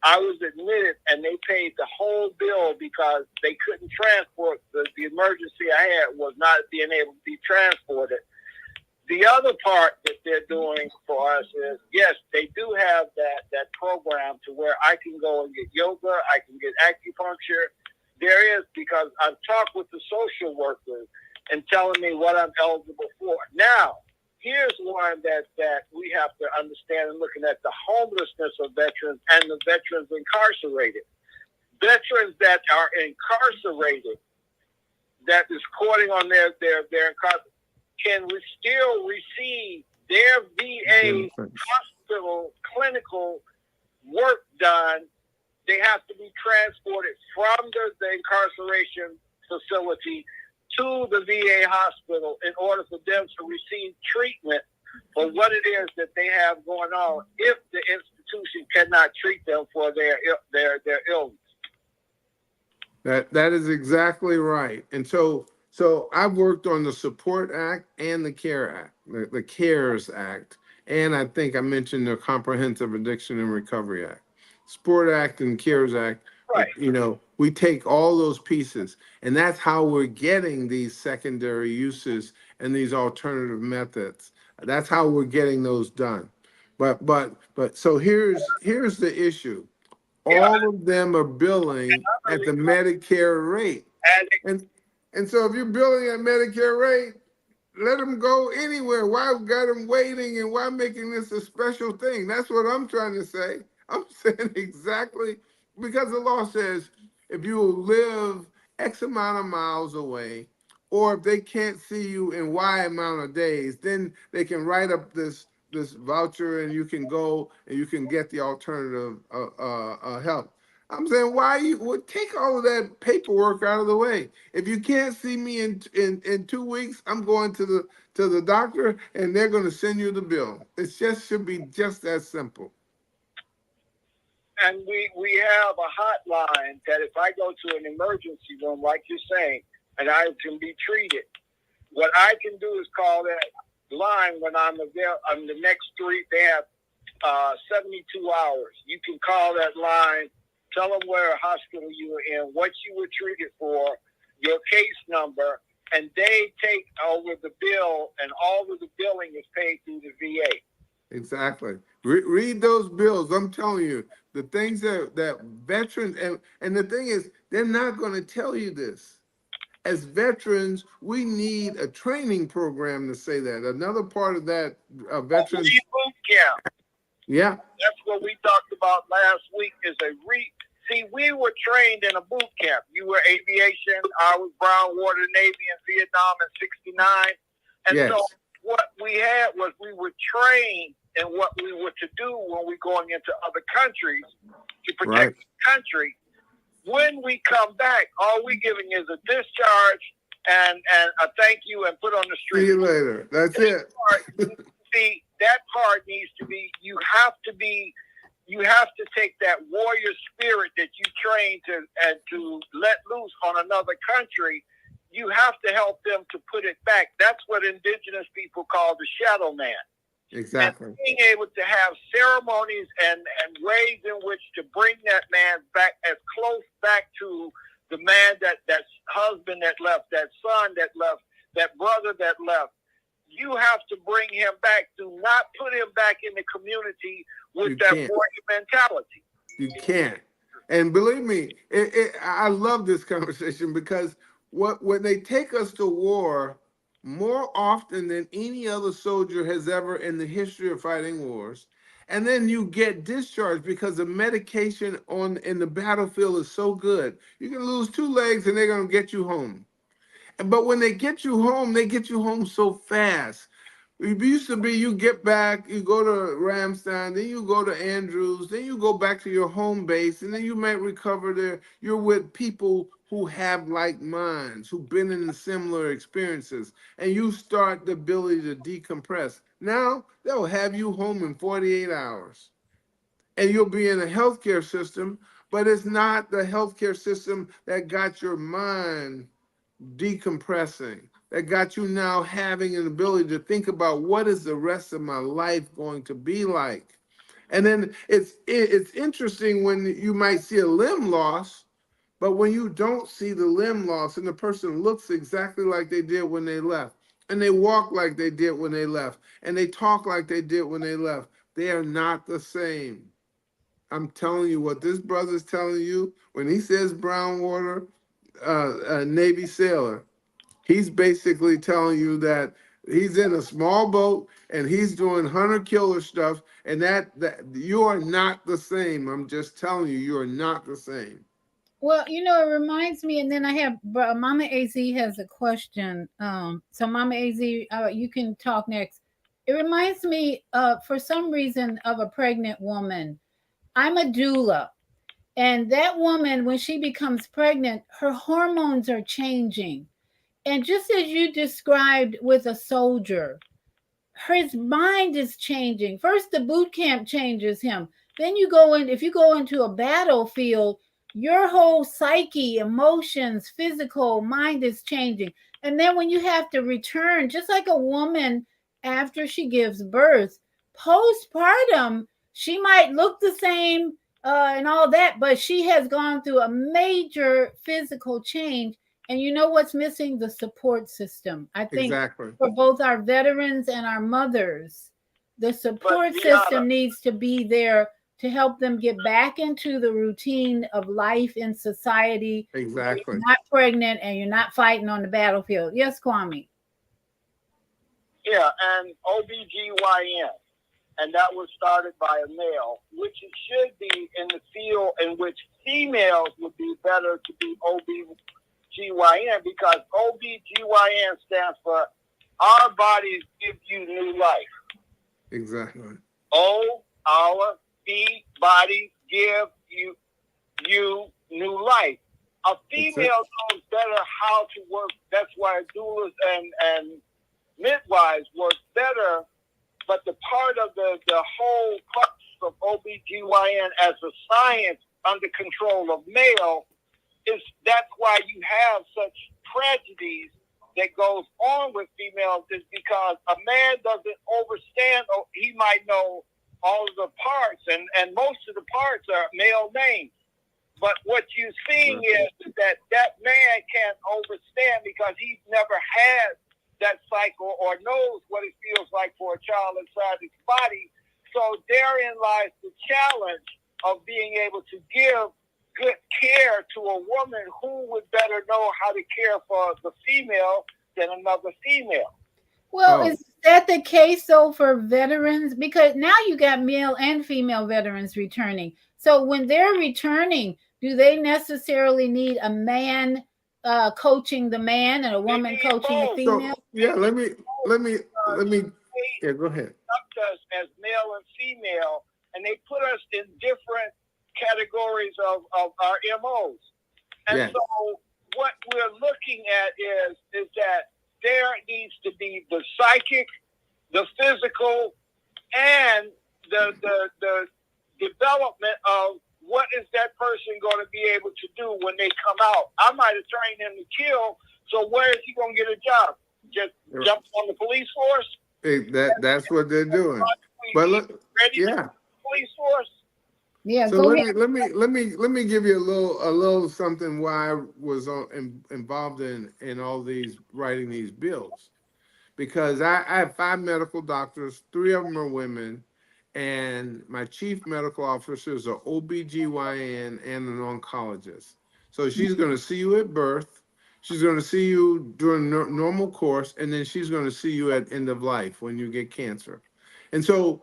Speaker 4: I was admitted, and they paid the whole bill because they couldn't transport the emergency I had was not being able to be transported. The other part that they're doing for us is, yes, they do have that program to where I can go and get yoga, I can get acupuncture. There is, because I've talked with the social workers and telling me what I'm eligible for. Now, here's one that we have to understand in looking at the homelessness of veterans and the veterans incarcerated. Veterans that are incarcerated, that is courting on their incarceration, can still receive their VA hospital clinical work done. They have to be transported from the incarceration facility to the VA hospital in order for them to receive treatment for what it is that they have going on if the institution cannot treat them for their illness.
Speaker 3: that is exactly right. And so I've worked on the Support Act and the CARE Act, the CARES Act, and I think I mentioned the Comprehensive Addiction and Recovery Act. Support Act and CARES Act,
Speaker 4: Right.
Speaker 3: we take all those pieces, and that's how we're getting these secondary uses and these alternative methods. That's how we're getting those done. But so here's the issue.
Speaker 4: Yeah.
Speaker 3: All of them are billing
Speaker 4: I'm a
Speaker 3: at the
Speaker 4: recovery
Speaker 3: Medicare rate.
Speaker 4: addict.
Speaker 3: And and so if you're billing at Medicare rate, let them go anywhere. Why got them waiting and why making this a special thing? That's what I'm trying to say. I'm saying exactly because the law says if you live X amount of miles away, or if they can't see you in Y amount of days, then they can write up this voucher and you can go and you can get the alternative help. I'm saying, why you would take all of that paperwork out of the way? If you can't see me in 2 weeks, I'm going to the doctor and they're going to send you the bill. It just should be just that simple.
Speaker 4: And we have a hotline that if I go to an emergency room, like you're saying, and I can be treated, what I can do is call that line when I'm there. On the next three, they have 72 hours. You can call that line, tell them where hospital you were in, what you were treated for, your case number, and they take over the bill, and all of the billing is paid through the VA.
Speaker 3: Exactly. Read those bills. I'm telling you, the things that veterans, and the thing is, they're not going to tell you this. As veterans, we need a training program to say that. Another part of that, veterans.
Speaker 4: Boot camp.
Speaker 3: Yeah.
Speaker 4: That's what we talked about last week. See, we were trained in a boot camp. You were aviation. I was Brown Water Navy in Vietnam in '69, and
Speaker 3: Yes.
Speaker 4: so what we had was we were trained in what we were to do when we're going into other countries to protect the country. When we come back, all we're giving is a discharge and a thank you and put on the street.
Speaker 3: See you later. That's it.
Speaker 4: See, that part needs to be, you have to take that warrior spirit that you train to let loose on another country. You have to help them to put it back. That's what indigenous people call the shadow man.
Speaker 3: Exactly.
Speaker 4: And being able to have ceremonies and ways in which to bring that man back as close back to the man, that husband that left, that son that left, that brother that left. You have to bring him back. Do not put him back in the community with that warrior mentality.
Speaker 3: You can't. And believe me, I love this conversation because when they take us to war, more often than any other soldier has ever in the history of fighting wars, and then you get discharged because the medication in the battlefield is so good. You can lose 2 legs and they're going to get you home. But when they get you home so fast. It used to be you get back, you go to Ramstein, then you go to Andrews, then you go back to your home base, and then you might recover there. You're with people who have like minds, who've been in similar experiences, and you start the ability to decompress. Now, they'll have you home in 48 hours. And you'll be in a healthcare system, but it's not the healthcare system that got your mind decompressing, that got you now having an ability to think about what is the rest of my life going to be like. And then it's interesting when you might see a limb loss, but when you don't see the limb loss and the person looks exactly like they did when they left, and they walk like they did when they left, and they talk like they did when they left, they are not the same. I'm telling you what this brother's telling you when he says brown water, Navy sailor. He's basically telling you that he's in a small boat and he's doing hunter-killer stuff, and that you are not the same. I'm just telling you, you are not the same.
Speaker 1: Well, it reminds me, and then I have Mama AZ has a question. So Mama AZ, you can talk next. It reminds me, for some reason, of a pregnant woman. I'm a doula. And that woman, when she becomes pregnant, her hormones are changing. And just as you described with a soldier, his mind is changing. First, the boot camp changes him. Then if you go into a battlefield, your whole psyche, emotions, physical, mind is changing. And then when you have to return, just like a woman after she gives birth, postpartum, she might look the same and all that, but she has gone through a major physical change. And you know what's missing? The support system. I think
Speaker 3: exactly.
Speaker 1: For both our veterans and our mothers, the support system needs to be there to help them get back into the routine of life in society.
Speaker 3: Exactly.
Speaker 1: You're not pregnant and you're not fighting on the battlefield. Yes, Kwame.
Speaker 4: Yeah, and OBGYN. And that was started by a male, which it should be in the field in which females would be better to be OBGYN, because OBGYN stands for Our Bodies Give You New Life.
Speaker 3: Exactly.
Speaker 4: O, our, B, bodies give you you new life. A female knows better how to work. That's why doulas and midwives work better. But the part of the whole process of OBGYN as a science under control of male is that's why you have such tragedies that goes on with females is because a man doesn't understand, or he might know all of the parts, and most of the parts are male names. But what you're seeing is that man can't understand because he's never had that cycle or knows what it feels like for a child inside his body. So therein lies the challenge of being able to give good care to a woman who would better know how to care for the female than another female.
Speaker 1: Well, is that the case though for veterans? Because now you got male and female veterans returning. So when they're returning, do they necessarily need a man coaching the man and a woman coaching the female?
Speaker 3: So, yeah, let me. Yeah, go ahead.
Speaker 4: Us as male and female, and they put us in different categories of our MOs. And so what we're looking at is that there needs to be the psychic, the physical, and the development of what is that person going to be able to do when they come out. I might have trained him to kill, so where is he going to get a job? Just jump on the police force?
Speaker 3: That's what they're doing. But look,
Speaker 4: police force.
Speaker 1: Yeah.
Speaker 3: So let me give you a little something why I was involved in all these writing these bills, because I have 5 medical doctors, 3 of them are women, and my chief medical officer is an OBGYN and an oncologist. So she's going to see you at birth. She's going to see you during normal course, and then she's going to see you at end of life when you get cancer. And so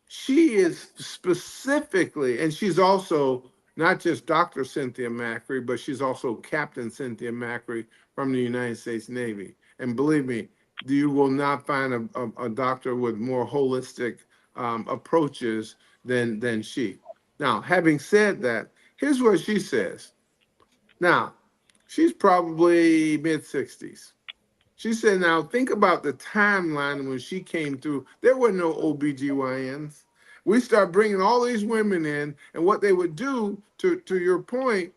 Speaker 3: she is specifically, and she's also not just Dr. Cynthia Macri, but she's also Captain Cynthia Macri from the United States Navy. And believe me, you will not find a doctor with more holistic approaches than she. Now, having said that, here's what she says. Now, she's probably mid-60s. She said, now think about the timeline when she came through. There were no OBGYNs. We start bringing all these women in, and what they would do, to your point,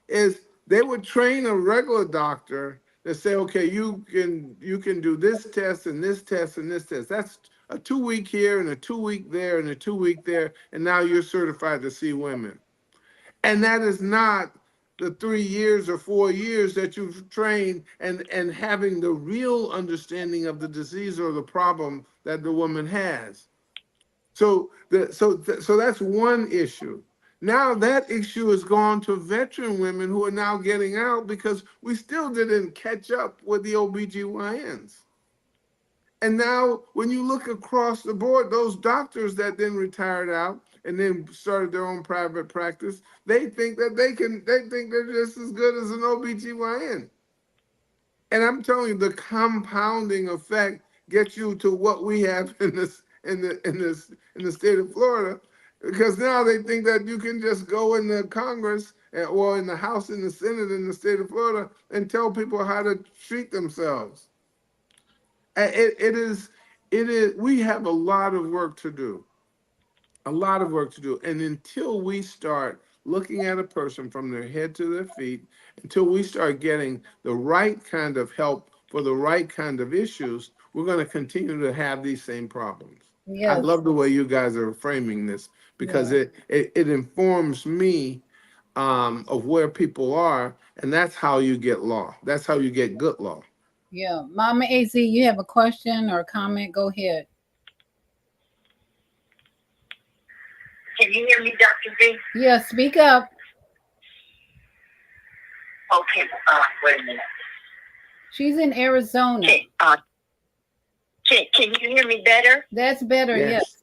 Speaker 3: is they would train a regular doctor to say, okay, you can do this test and this test and this test. That's a 2-week here and a 2-week there and a 2-week there, and now you're certified to see women. And that is not the 3 years or 4 years that you've trained and having the real understanding of the disease or the problem that the woman has. So that's one issue. Now that issue has gone to veteran women who are now getting out because we still didn't catch up with the OBGYNs. And now when you look across the board, those doctors that then retired out and then started their own private practice, they think that they think they're just as good as an OBGYN. And I'm telling you, the compounding effect gets you to what we have in the state of Florida, because now they think that you can just go in the Congress or in the House, in the Senate, in the state of Florida and tell people how to treat themselves. It is. We have a lot of work to do. A lot of work to do. And until we start looking at a person from their head to their feet, until we start getting the right kind of help for the right kind of issues, we're going to continue to have these same problems. Yes. I love the way you guys are framing this, because it informs me of where people are, and that's how you get law. That's how you get good law.
Speaker 1: Yeah. Mama AZ, you have a question or a comment? Go ahead.
Speaker 5: Can you hear me, Dr. V?
Speaker 1: Yeah, speak up.
Speaker 5: Okay, wait a minute.
Speaker 1: She's in Arizona.
Speaker 5: Okay, can you hear me better?
Speaker 1: That's better, yes.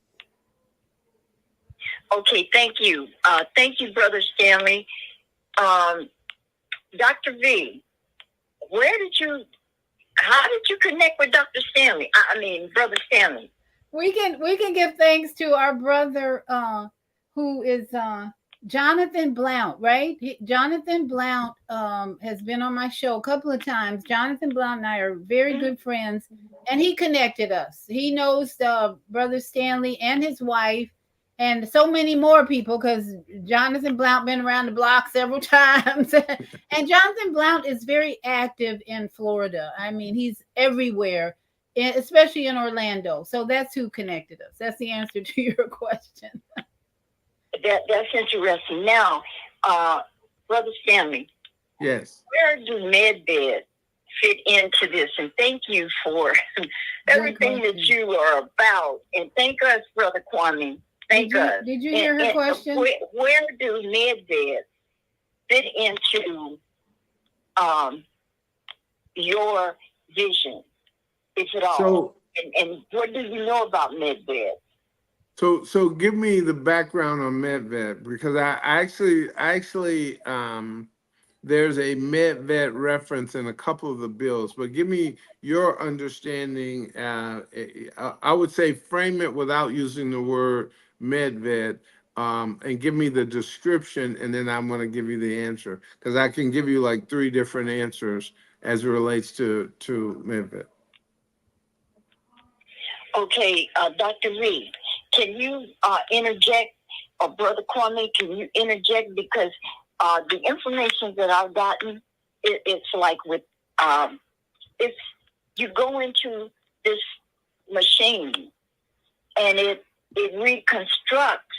Speaker 5: Okay, thank you. Thank you, Brother Stanley. Dr. V, how did you connect with Dr. Stanley? I mean, Brother Stanley.
Speaker 1: We can give thanks to our brother who is Jonathan Blount, right? Jonathan Blount has been on my show a couple of times. Jonathan Blount and I are very good friends, and he connected us. He knows Brother Stanley and his wife, and so many more people because Jonathan Blount been around the block several times. And Jonathan Blount is very active in Florida. I mean, he's everywhere, especially in Orlando. So that's who connected us. That's the answer to your question.
Speaker 5: That's interesting. Now, Brother Stanley,
Speaker 3: Yes.
Speaker 5: where do med beds fit into this? And thank you for everything that you are about. And thank us, Brother Kwame. Thank us.
Speaker 1: Did you hear her question?
Speaker 5: Where do med beds fit into your vision, if at all?
Speaker 3: So,
Speaker 5: and what do you know about med beds?
Speaker 3: So give me the background on MedVet, because I actually there's a MedVet reference in a couple of the bills, but give me your understanding. I would say frame it without using the word MedVet, and give me the description, and then I'm going to give you the answer, because I can give you like 3 different answers as it relates to MedVet.
Speaker 5: Okay, Dr. Reed, can you interject, or Brother Kwame, can you interject? Because the information that I've gotten, it's like with, if you go into this machine and it reconstructs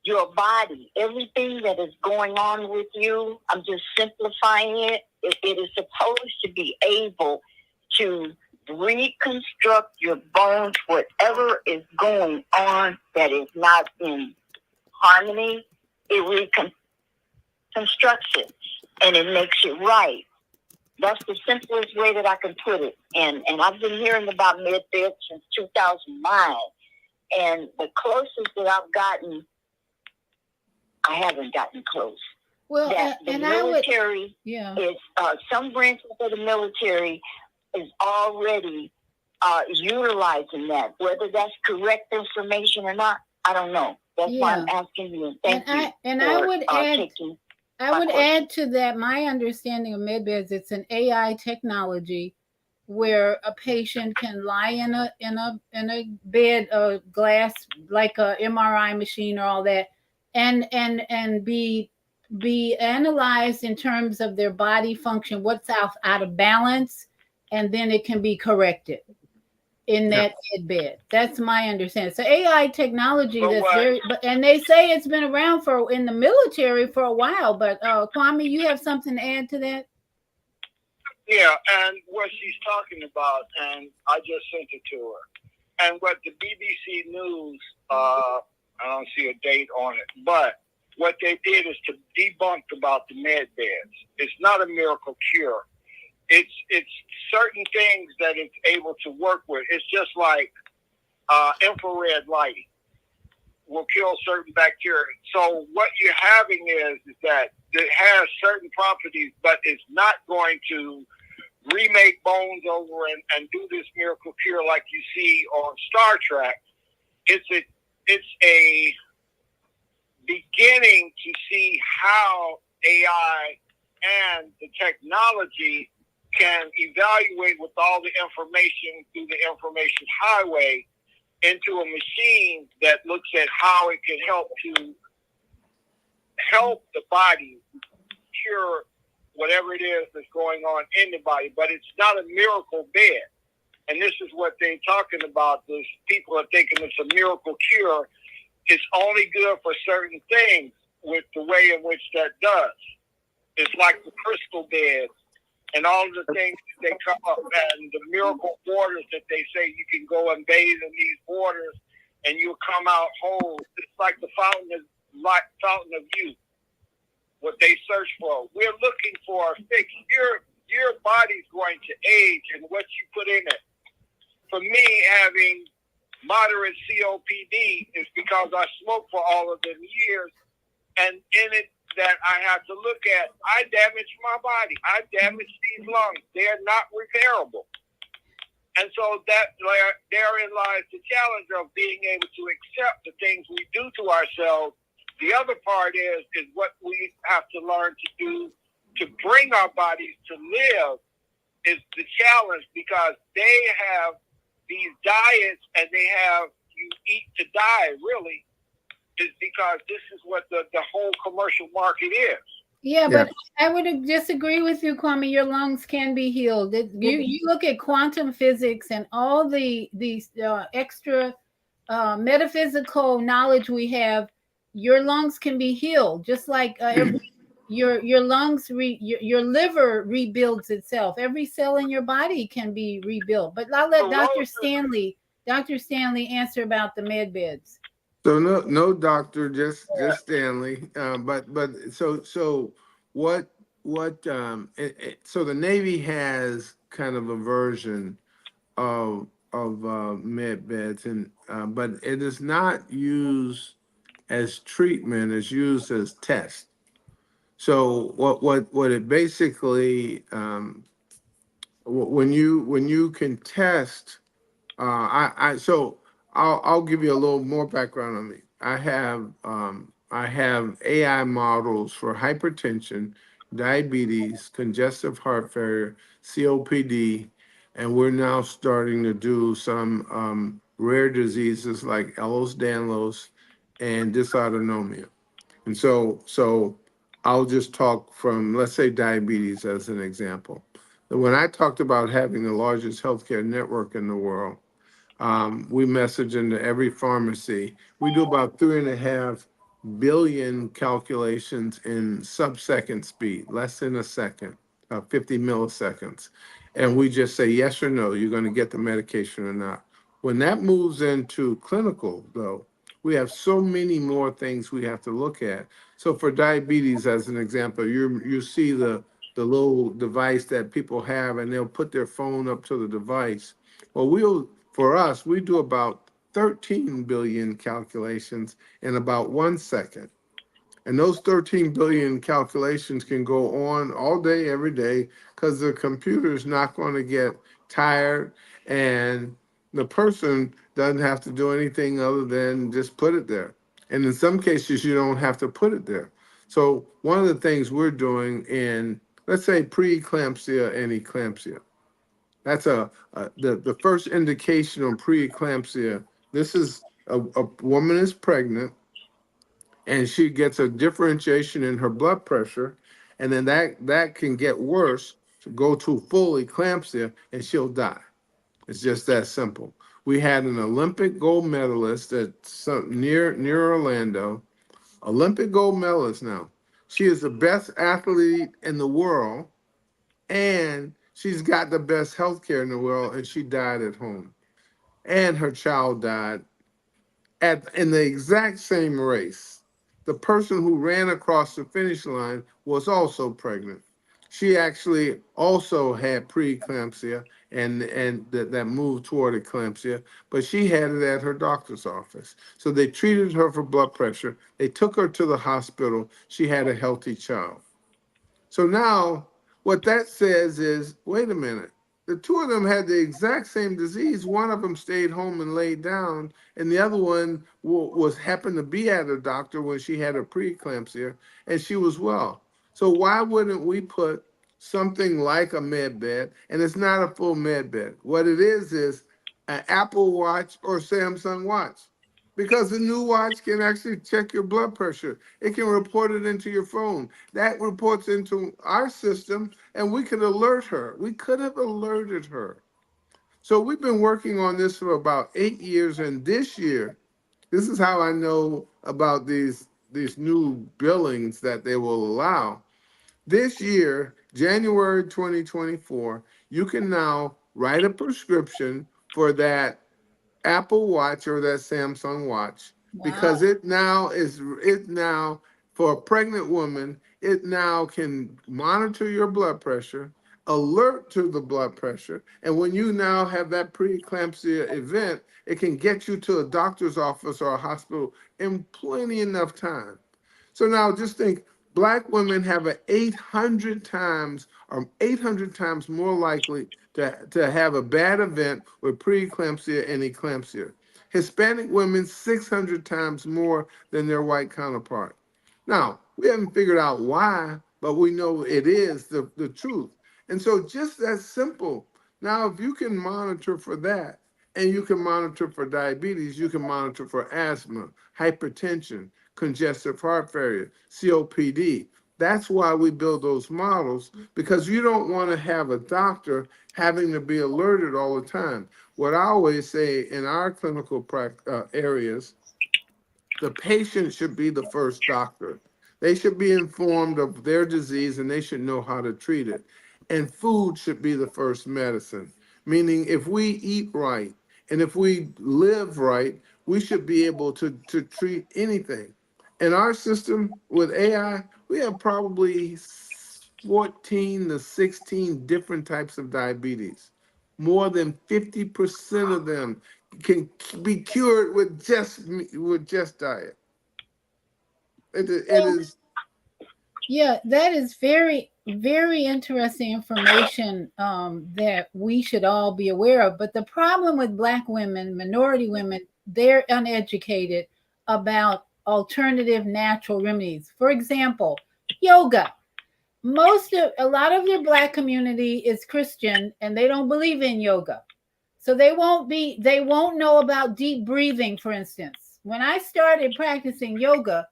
Speaker 5: your body, everything that is going on with you, I'm just simplifying it, it is supposed to be able to reconstruct your bones, whatever is going on that is not in harmony, it reconstructs it and it makes it right. That's the simplest way that I can put it. And I've been hearing about MedBed since 2009. And the closest that I've gotten, I haven't gotten close.
Speaker 1: Well,
Speaker 5: that the military is, some branches of the military is already utilizing that. Whether that's correct information or not, I don't know. That's why I'm asking you. Thank you.
Speaker 1: I would add to that, my understanding of MedBeds, it's an AI technology where a patient can lie in a bed, a glass, like a MRI machine or all that, and be analyzed in terms of their body function, what's out of balance, and then it can be corrected in that bed. That's my understanding. So AI technology and they say it's been around in the military for a while. But Kwame, you have something to add to that?
Speaker 4: Yeah, and what she's talking about, and I just sent it to her, and what the BBC News, I don't see a date on it, but what they did is to debunk about the med beds. It's not a miracle cure. It's certain things that it's able to work with. It's just like infrared lighting will kill certain bacteria. So what you're having is that it has certain properties, but it's not going to remake bones over and do this miracle cure like you see on Star Trek. It's a beginning to see how AI and the technology can evaluate with all the information through the information highway into a machine that looks at how it can help the body cure whatever it is that's going on in the body. But it's not a miracle bed. And this is what they're talking about. Those people are thinking it's a miracle cure. It's only good for certain things with the way in which that does. It's like the crystal beds and all of the things that they come up, and the miracle waters that they say you can go and bathe in these waters and you'll come out whole. It's like the fountain of youth, what they search for. We're looking for a fix. Your body's going to age and what you put in it. For me, having moderate COPD is because I smoked for all of them years, and in it that I have to look at, I damaged my body. I damaged these lungs. They're not repairable. And so therein lies the challenge of being able to accept the things we do to ourselves The other part is what we have to learn to do to bring our bodies to live is the challenge, because they have these diets and they have you eat to die, really, is because this is what the whole commercial market is.
Speaker 1: Yeah,
Speaker 3: Yeah.
Speaker 1: but I would disagree with you, Kwame. Your lungs can be healed. You look at quantum physics and all these extra metaphysical knowledge we have. Your lungs can be healed, just like your lungs your liver rebuilds itself. Every cell in your body can be rebuilt. But I'll let
Speaker 4: So
Speaker 1: Dr. Stanley answer about the med beds.
Speaker 3: So no doctor, just Stanley. But so the Navy has kind of a version of med beds, and but it is not used as treatment; it's used as test. So what it basically when you can test I so I'll give you a little more background on me. I have AI models for hypertension, diabetes, congestive heart failure, COPD, and we're now starting to do some rare diseases like Ehlers-Danlos and dysautonomia. And so I'll just talk from, let's say, diabetes as an example. When I talked about having the largest healthcare network in the world, we message into every pharmacy. We do about 3.5 billion calculations in sub-second speed, less than a second, 50 milliseconds. And we just say yes or no, you're going to get the medication or not. When that moves into clinical, though, we have so many more things we have to look at. So for diabetes, as an example, you see the little device that people have, and they'll put their phone up to the device. Well, for us, we do about 13 billion calculations in about 1 second. And those 13 billion calculations can go on all day, every day, because the computer is not going to get tired. And the person doesn't have to do anything other than just put it there. And in some cases, you don't have to put it there. So one of the things we're doing in, let's say, preeclampsia and eclampsia, that's the first indication of preeclampsia. This is a woman is pregnant and she gets a differentiation in her blood pressure, and then that can get worse to go to full eclampsia, and she'll die. It's just that simple. We had an Olympic gold medalist at near Orlando, Olympic gold medalist now. She is the best athlete in the world, and she's got the best health care in the world, and she died at home. And her child died in the exact same race. The person who ran across the finish line was also pregnant. She actually also had preeclampsia and that moved toward eclampsia, but she had it at her doctor's office. So they treated her for blood pressure. They took her to the hospital. She had a healthy child. So now what that says is, wait a minute. The two of them had the exact same disease. One of them stayed home and laid down, and the other one was happened to be at a doctor when she had a preeclampsia, and she was well. So why wouldn't we put something like a med bed? And it's not a full med bed. What it is an Apple Watch or Samsung Watch, because the new watch can actually check your blood pressure. It can report it into your phone. That reports into our system, and we could alert her. We could have alerted her. So we've been working on this for about 8 years, and this year, this is how I know about these new billings that they will allow. This year, January 2024, you can now write a prescription for that Apple Watch or that Samsung Watch,
Speaker 1: Wow.
Speaker 3: because it now for a pregnant woman, it now can monitor your blood pressure, alert to the blood pressure, and when you now have that preeclampsia event, it can get you to a doctor's office or a hospital in plenty enough time. So now just think, black women have an 800 times or 800 times more likely to have a bad event with preeclampsia and eclampsia. Hispanic women 600 times more than their white counterpart. Now, we haven't figured out why, but we know it is the truth. And so just that simple. Now, if you can monitor for that, and you can monitor for diabetes, you can monitor for asthma, hypertension, congestive heart failure, COPD. That's why we build those models, because you don't want to have a doctor having to be alerted all the time. What I always say in our clinical areas, the patient should be the first doctor. They should be informed of their disease and they should know how to treat it. And food should be the first medicine, meaning if we eat right and if we live right, we should be able to treat anything. In our system with AI, we have probably 14 to 16 different types of diabetes. More than 50% of them can be cured with just diet. It is.
Speaker 1: Yeah, that is very, very interesting information that we should all be aware of. But the problem with Black women, minority women, they're uneducated about alternative natural remedies. For example, yoga. A lot of your Black community is Christian and they don't believe in yoga. So they won't know about deep breathing, for instance. When I started practicing yoga,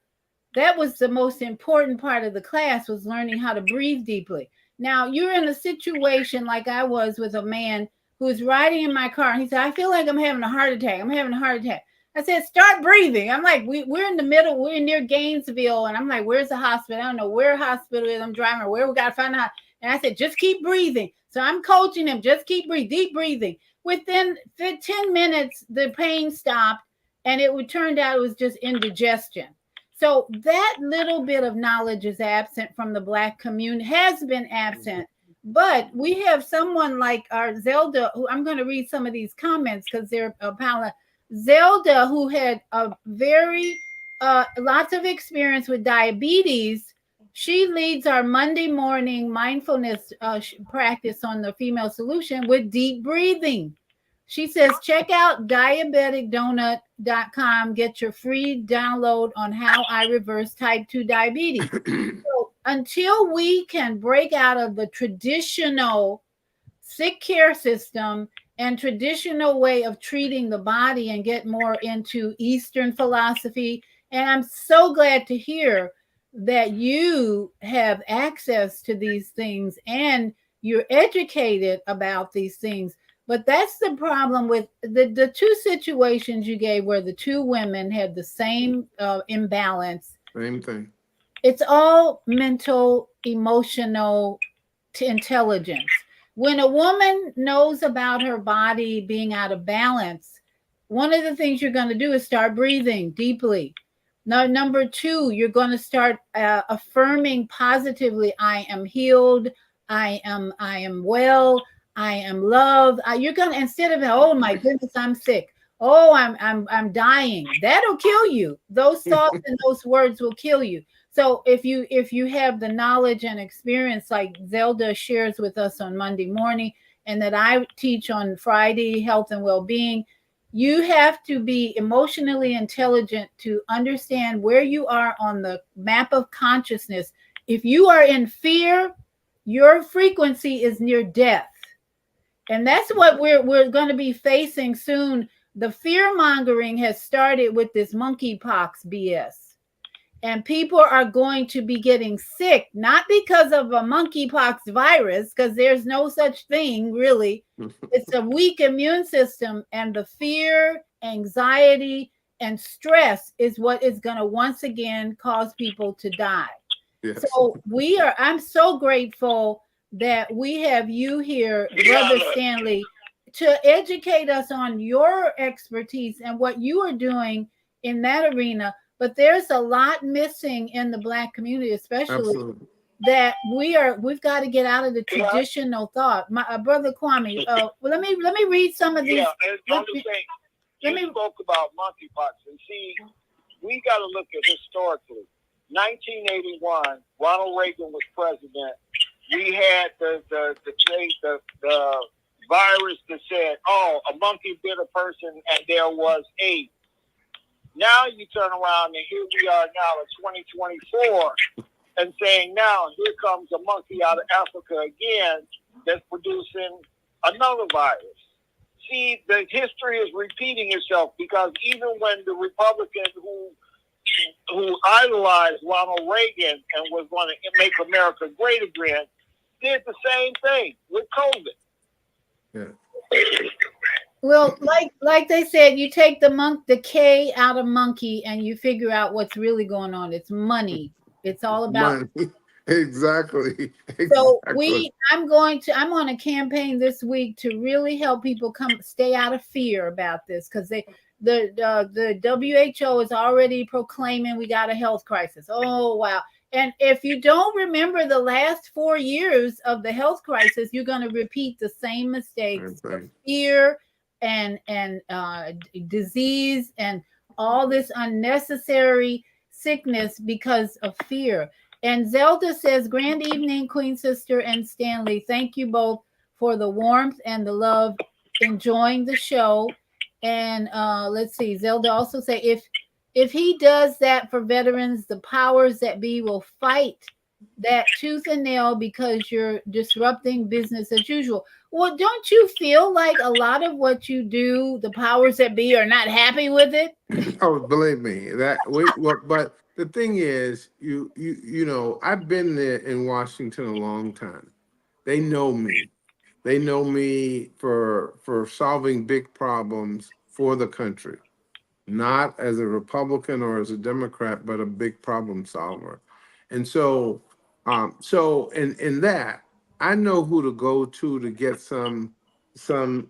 Speaker 1: that was the most important part of the class, was learning how to breathe deeply. Now you're in a situation like I was with a man who was riding in my car and he said, I feel like I'm having a heart attack. I'm having a heart attack. I said, start breathing. I'm like, we're in the middle, we're near Gainesville. And I'm like, where's the hospital? I don't know where hospital is. I'm driving, where we got to find out. And I said, just keep breathing. So I'm coaching him, just keep breathing, deep breathing. Within 10 minutes, the pain stopped and it turned out it was just indigestion. So that little bit of knowledge is absent from the Black community, has been absent. But we have someone like our Zelda, who I'm going to read some of these comments because they're Zelda, who had a very lots of experience with diabetes. She leads our Monday morning mindfulness practice on the Female Solution with deep breathing. She says, check out diabeticdonut.com. Get your free download on how I reverse type 2 diabetes. So until we can break out of the traditional sick care system and traditional way of treating the body and get more into Eastern philosophy, and I'm so glad to hear that you have access to these things and you're educated about these things. But that's the problem with the two situations you gave where the two women had the same imbalance.
Speaker 3: Same thing.
Speaker 1: It's all mental, emotional intelligence. When a woman knows about her body being out of balance, one of the things you're going to do is start breathing deeply. Now, number two, you're going to start affirming positively, I am healed, I am well, I am loved. You're gonna, instead of, oh my goodness, I'm sick. Oh, I'm dying. That'll kill you. Those thoughts and those words will kill you. So if you have the knowledge and experience like Zelda shares with us on Monday morning, and that I teach on Friday, health and well-being, you have to be emotionally intelligent to understand where you are on the map of consciousness. If you are in fear, your frequency is near death. And that's what we're going to be facing soon. The fear mongering has started with this monkeypox BS. And people are going to be getting sick, not because of a monkeypox virus, because there's no such thing, really. It's a weak immune system, and the fear, anxiety, and stress is what is going to once again cause people to die. Yes. So I'm so grateful that we have you here, Brother Stanley, to educate us on your expertise and what you are doing in that arena. But there's a lot missing in the Black community, especially. Absolutely. That we've got to get out of the traditional thought. My brother Kwame, let me read some of these.
Speaker 4: Yeah, you spoke about monkeypox, and see, we got to look at historically. 1981, Ronald Reagan was president. We had the virus that said, oh, a monkey bit a person and there was AIDS. Now you turn around and here we are now in 2024 and saying now here comes a monkey out of Africa again that's producing another virus. See, the history is repeating itself because even when the Republicans who idolized Ronald Reagan and was going to make America great again did the same thing with COVID.
Speaker 3: Yeah.
Speaker 1: Well, like they said, you take the K out of monkey, and you figure out what's really going on. It's money. It's all about.
Speaker 3: Money. Exactly.
Speaker 1: So
Speaker 3: Exactly.
Speaker 1: I'm on a campaign this week to really help people stay out of fear about this, because the WHO is already proclaiming we got a health crisis. Oh wow. And if you don't remember the last 4 years of the health crisis, you're going to repeat the same mistakes
Speaker 3: Same
Speaker 1: of
Speaker 3: thing.
Speaker 1: fear and disease and all this unnecessary sickness because of fear. And Zelda says, Grand evening, Queen Sister and Stanley. Thank you both for the warmth and the love, enjoying the show. And let's see, Zelda also say, if he does that for veterans, the powers that be will fight that tooth and nail because you're disrupting business as usual. Well, don't you feel like a lot of what you do, the powers that be are not happy with it?
Speaker 3: Oh, believe me, that we. Well, but the thing is, you know, I've been there in Washington a long time. They know me. They know me for solving big problems for the country, not as a Republican or as a Democrat, but a big problem solver. And so in that, I know who to go to get some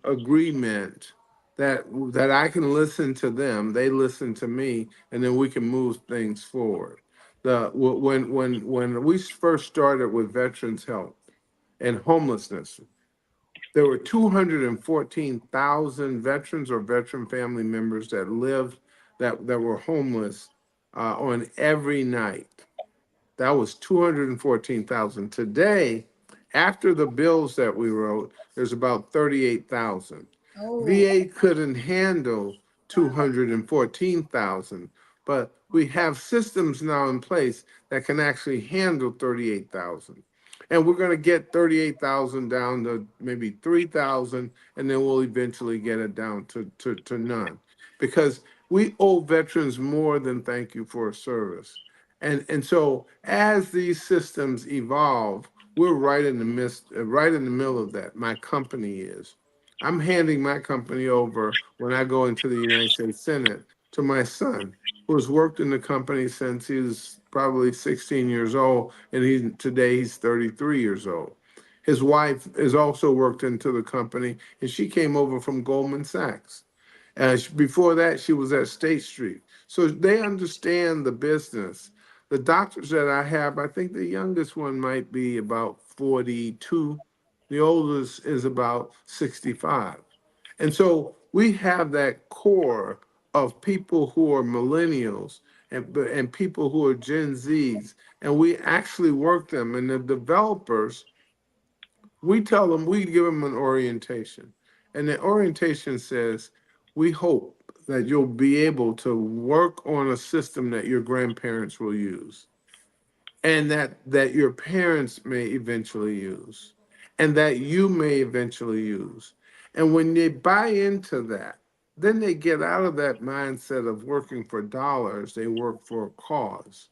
Speaker 3: agreement that I can listen to them, they listen to me, and then we can move things forward. When we first started with veterans health and homelessness, there were 214,000 veterans or veteran family members that lived that were homeless on every night. That was 214,000. Today, after the bills that we wrote, there's about 38,000.
Speaker 1: Oh,
Speaker 3: VA couldn't handle 214,000, but we have systems now in place that can actually handle 38,000. And we're going to get 38,000 down to maybe 3,000, and then we'll eventually get it down to none. Because we owe veterans more than thank you for a service. And so as these systems evolve, we're right in the midst, right in the middle of that. My company is. I'm handing my company over when I go into the United States Senate to my son, who has worked in the company since he was probably 16 years old, and today he's 33 years old. His wife has also worked into the company, and she came over from Goldman Sachs. Before that, she was at State Street. So they understand the business. The doctors that I have, I think the youngest one might be about 42. The oldest is about 65. And so we have that core of people who are millennials and people who are Gen Zs, and we actually work them. And the developers, we tell them, we give them an orientation. And the orientation says, we hope that you'll be able to work on a system that your grandparents will use and that your parents may eventually use and that you may eventually use. And when they buy into that, then they get out of that mindset of working for dollars, they work for a cause.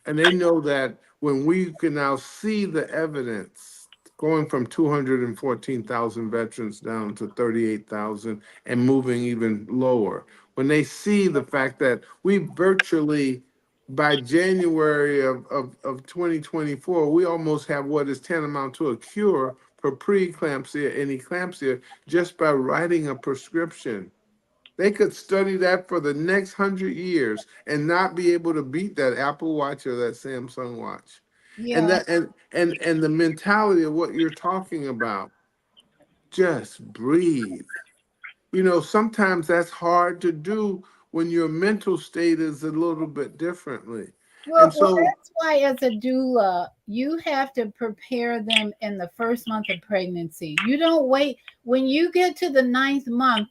Speaker 3: And they know that when we can now see the evidence going from 214,000 veterans down to 38,000 and moving even lower, when they see the fact that we virtually, by January of 2024, we almost have what is tantamount to a cure for preeclampsia and eclampsia just by writing a prescription. They could study that for the next 100 years and not be able to beat that Apple Watch or that Samsung Watch. And
Speaker 1: yeah.
Speaker 3: that and the mentality of what you're talking about, just breathe. You know, sometimes that's hard to do when your mental state is a little bit differently. And
Speaker 1: Well,
Speaker 3: so,
Speaker 1: that's why as a doula, you have to prepare them in the first month of pregnancy. You don't wait when you get to the ninth month.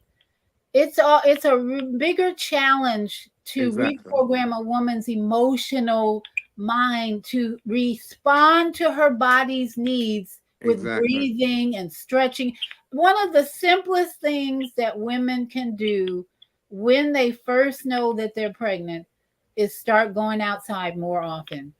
Speaker 1: It's a bigger challenge to
Speaker 3: exactly,
Speaker 1: reprogram a woman's emotional mind to respond to her body's needs with
Speaker 3: exactly.
Speaker 1: breathing and stretching. One of the simplest things that women can do when they first know that they're pregnant is start going outside more often,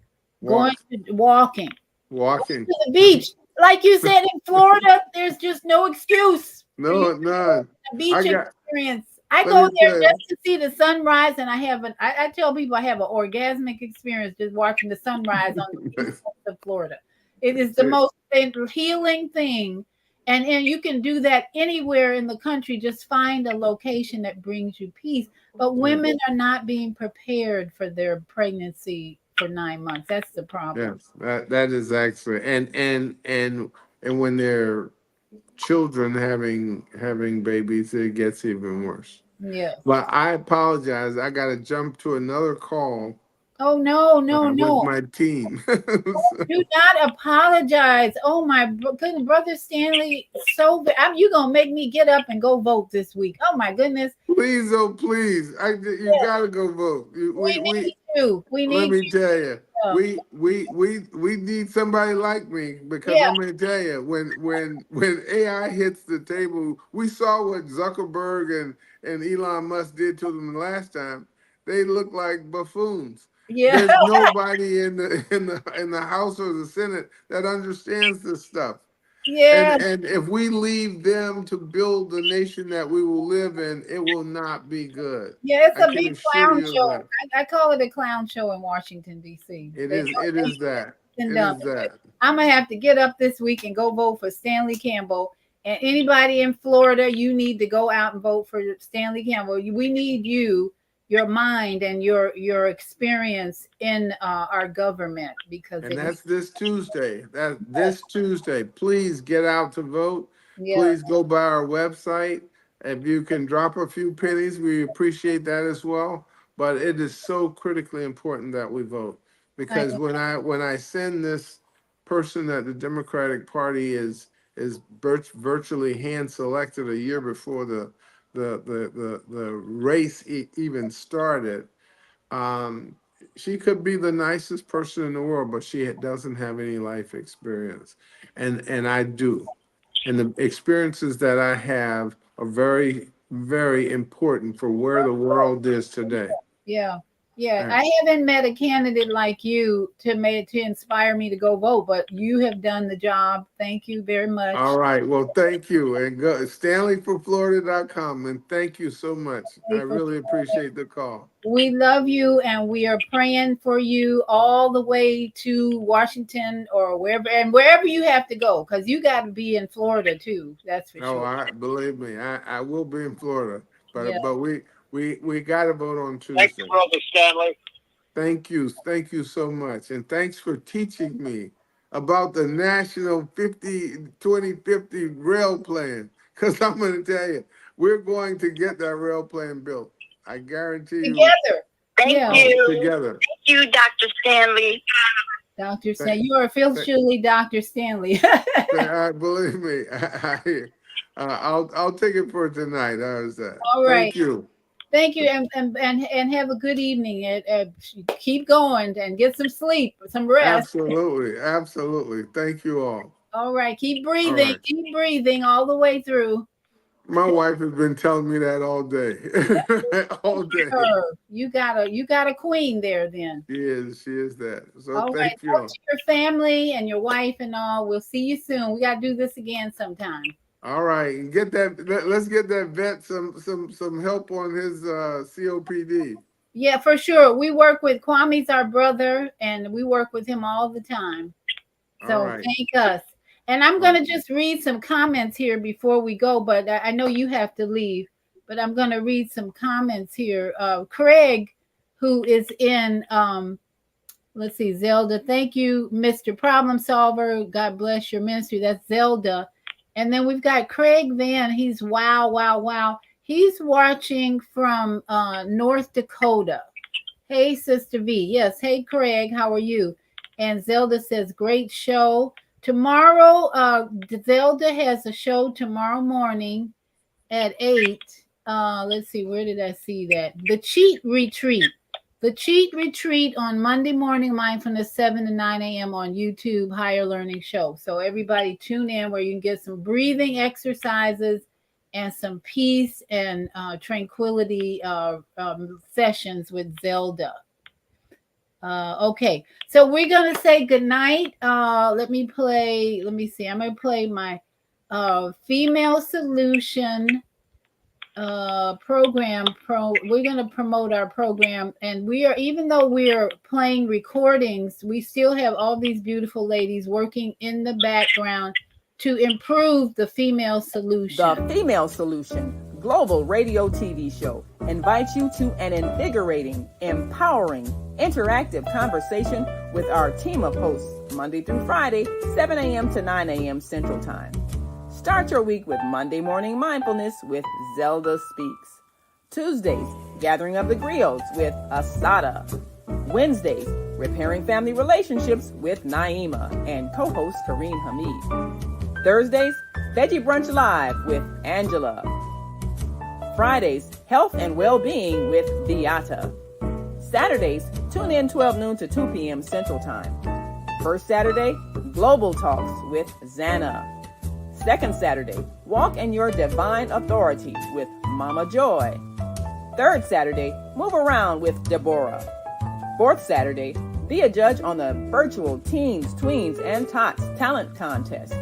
Speaker 1: going
Speaker 3: Walk,
Speaker 1: to walking
Speaker 3: walking.
Speaker 1: to the beach. Like you said in Florida, there's just no excuse for you
Speaker 3: No, none.
Speaker 1: a
Speaker 3: I
Speaker 1: beach
Speaker 3: got.
Speaker 1: experience. I
Speaker 3: Let
Speaker 1: go
Speaker 3: me
Speaker 1: there
Speaker 3: tell
Speaker 1: just to see the sunrise, and I tell people I have an orgasmic experience just watching the sunrise on the east
Speaker 3: you.
Speaker 1: coast of Florida. It is the most healing thing. And you can do that anywhere in the country. Just find a location that brings you peace. But
Speaker 3: Yes,
Speaker 1: women are not being prepared for their pregnancy for 9 months. That's the problem.
Speaker 3: yes. That is actually, and when they're children having babies, it gets even worse.
Speaker 1: Yeah.
Speaker 3: But I apologize. I got to jump to another call
Speaker 1: Oh no, no,
Speaker 3: with
Speaker 1: no.
Speaker 3: my team.
Speaker 1: Do not apologize. Oh my goodness, brother Stanley. You gonna make me get up and go vote this week. Oh my goodness.
Speaker 3: Please, oh please, you
Speaker 1: Yeah,
Speaker 3: gotta go vote.
Speaker 1: we need you. We
Speaker 3: Let
Speaker 1: need
Speaker 3: me
Speaker 1: you.
Speaker 3: tell you,
Speaker 1: Uh,
Speaker 3: we need somebody like me because
Speaker 1: yeah,
Speaker 3: I'm gonna tell you when AI hits the table, we saw what Zuckerberg and Elon Musk did to them the last time. They look like buffoons.
Speaker 1: yeah,
Speaker 3: There's nobody in the House or the Senate that understands this stuff. And
Speaker 1: yeah,
Speaker 3: and if we leave them to build the nation that we will live in, it will not be good.
Speaker 1: yeah. It's
Speaker 3: I
Speaker 1: a
Speaker 3: can
Speaker 1: big
Speaker 3: assure
Speaker 1: clown
Speaker 3: you of
Speaker 1: show.
Speaker 3: that.
Speaker 1: I call it a clown show in Washington D.C.
Speaker 3: It is that.
Speaker 1: And
Speaker 3: It is that.
Speaker 1: I'm gonna have to get up this week and go vote for Stanley Campbell. And anybody in Florida, you need to go out and vote for Stanley Campbell. We need you, your mind, and your experience in our government because
Speaker 3: And
Speaker 1: it.
Speaker 3: that's this Tuesday. That this Tuesday. Please get out to vote.
Speaker 1: Yeah,
Speaker 3: Please go by our website. If you can drop a few pennies, we appreciate that as well. But it is so critically important that we vote
Speaker 1: I
Speaker 3: because when I send this person that the Democratic Party is virtually hand selected a year before the race even started. um, she could be the nicest person in the world, but she doesn't have any life experience, and I do, and the experiences that I have are very, very important for where the world is today.
Speaker 1: Yeah. Yeah.
Speaker 3: Uh,
Speaker 1: I haven't met a candidate like you to inspire me to go vote, but you have done the job. Thank you very
Speaker 3: All
Speaker 1: much.
Speaker 3: right, well, thank you, and go StanleyForFlorida.com, and thank you so much. I really appreciate the call.
Speaker 1: We love you and we are praying for you all the way to Washington or wherever you have to go because you got to be in Florida too. That's for
Speaker 3: Oh,
Speaker 1: sure.
Speaker 3: I believe me, I will be in Florida,
Speaker 1: Yeah.
Speaker 3: but we got to vote on
Speaker 4: Thank you,
Speaker 3: Tuesday.
Speaker 4: Brother Stanley.
Speaker 3: Thank you so much. And thanks for teaching me about the National 2050 rail plan. Because I'm going to tell you, we're going to get that rail plan built. I guarantee you.
Speaker 1: Together.
Speaker 5: Thank
Speaker 1: Yeah.
Speaker 3: Oh,
Speaker 5: you.
Speaker 3: together.
Speaker 5: Thank you, Dr. Stanley.
Speaker 1: Dr. Stanley.
Speaker 3: Thank,
Speaker 1: You are
Speaker 3: thank,
Speaker 1: officially Dr. Stanley.
Speaker 3: believe me, I'll take it for tonight. How's that?
Speaker 1: All right.
Speaker 3: Thank you.
Speaker 1: Thank you, and have a good evening. Keep going and get some sleep, some rest.
Speaker 3: Absolutely. Absolutely. Thank you all.
Speaker 1: All right,
Speaker 3: All right.
Speaker 1: keep breathing all the way through.
Speaker 3: My wife has been telling me that all day. All day.
Speaker 1: You got a queen there. Then,
Speaker 3: She is that. So
Speaker 1: all right.
Speaker 3: thank you
Speaker 1: Talk
Speaker 3: all.
Speaker 1: to your family and your wife and all. We'll see you soon. We got to do this again sometime.
Speaker 3: All right. And let's get that vet some help on his COPD.
Speaker 1: Yeah, for sure. We work with Kwame's our brother, and we work with him all the time.
Speaker 3: All
Speaker 1: So
Speaker 3: right.
Speaker 1: thank us. And I'm going
Speaker 3: Oh,
Speaker 1: to just read some comments here before we go, but I know you have to leave. But I'm going to read some comments here. Craig, who is in, let's see, Zelda. Thank you, Mr. Problem Solver. God bless your ministry. That's Zelda. And then we've got Craig Van. He's wow, wow, wow. He's watching from North Dakota. Hey, Sister V. Yes. Hey, Craig. How are you? And Zelda says, great show. Tomorrow, Zelda has a show tomorrow morning at 8. Let's see, where did I see that? The Cheat Retreat. The Cheat Retreat on Monday Morning Mindfulness, 7 to 9 a.m. on YouTube Higher Learning Show. So everybody tune in where you can get some breathing exercises and some peace and tranquility sessions with Zelda. Okay, so we're gonna say goodnight. Let me see. I'm gonna play my female solution program. We're going to promote our program, and we are, even though we are playing recordings, we still have all these beautiful ladies working in the background to improve the female solution.
Speaker 2: The Female Solution Global Radio TV show invites you to an invigorating, empowering, interactive conversation with our team of hosts Monday through Friday, 7 a.m. to 9 a.m. Central Time. Start your week with Monday Morning Mindfulness with Zelda Speaks. Tuesdays, Gathering of the Griots with Asada. Wednesdays, Repairing Family Relationships with Naima and co-host Kareem Hamid. Thursdays, Veggie Brunch Live with Angela. Fridays, Health and Well-Being with Beata. Saturdays, tune in 12 noon to 2 p.m. Central Time. First Saturday, Global Talks with Zana. Second Saturday, Walk in Your Divine Authority with Mama Joy. Third Saturday, Move Around with Deborah. Fourth Saturday, be a judge on the virtual Teens, Tweens, and Tots Talent Contest.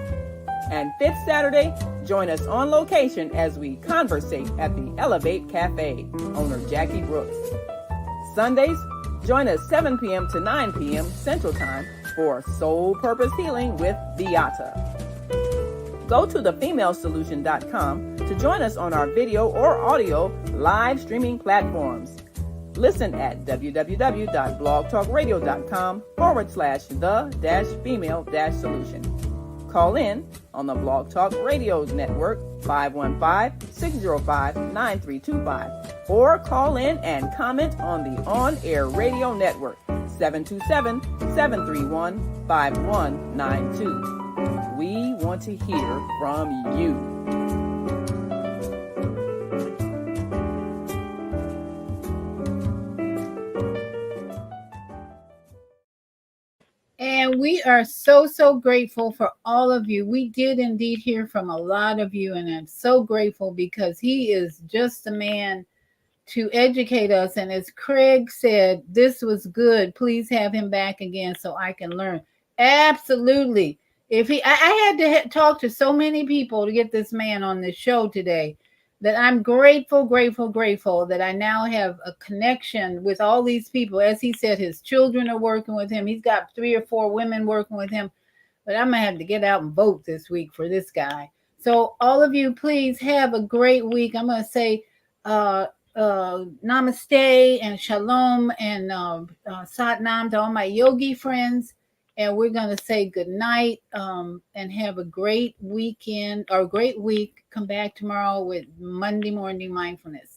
Speaker 2: And fifth Saturday, join us on location as we conversate at the Elevate Cafe, owner Jackie Brooks. Sundays, join us 7 p.m. to 9 p.m. Central Time for Soul Purpose Healing with Beata. Go to thefemalesolution.com to join us on our video or audio live streaming platforms. Listen at www.blogtalkradio.com/the-female-solution. Call in on the Blog Talk Radio Network 515-605-9325 or call in and comment on the On-Air Radio Network 727-731-5192. We want to hear from you.
Speaker 1: And we are so grateful for all of you. We did indeed hear from a lot of you, and I'm so grateful because he is just the man to educate us. And as Craig said, this was good. Please have him back again so I can learn. Absolutely. I had to talk to so many people to get this man on this show today that I'm grateful that I now have a connection with all these people. As he said, his children are working with him. He's got 3 or 4 women working with him, but I'm going to have to get out and vote this week for this guy. So all of you, please have a great week. I'm going to say namaste and shalom and sat nam to all my yogi friends. And we're going to say good night and have a great weekend or a great week. Come back tomorrow with Monday Morning Mindfulness.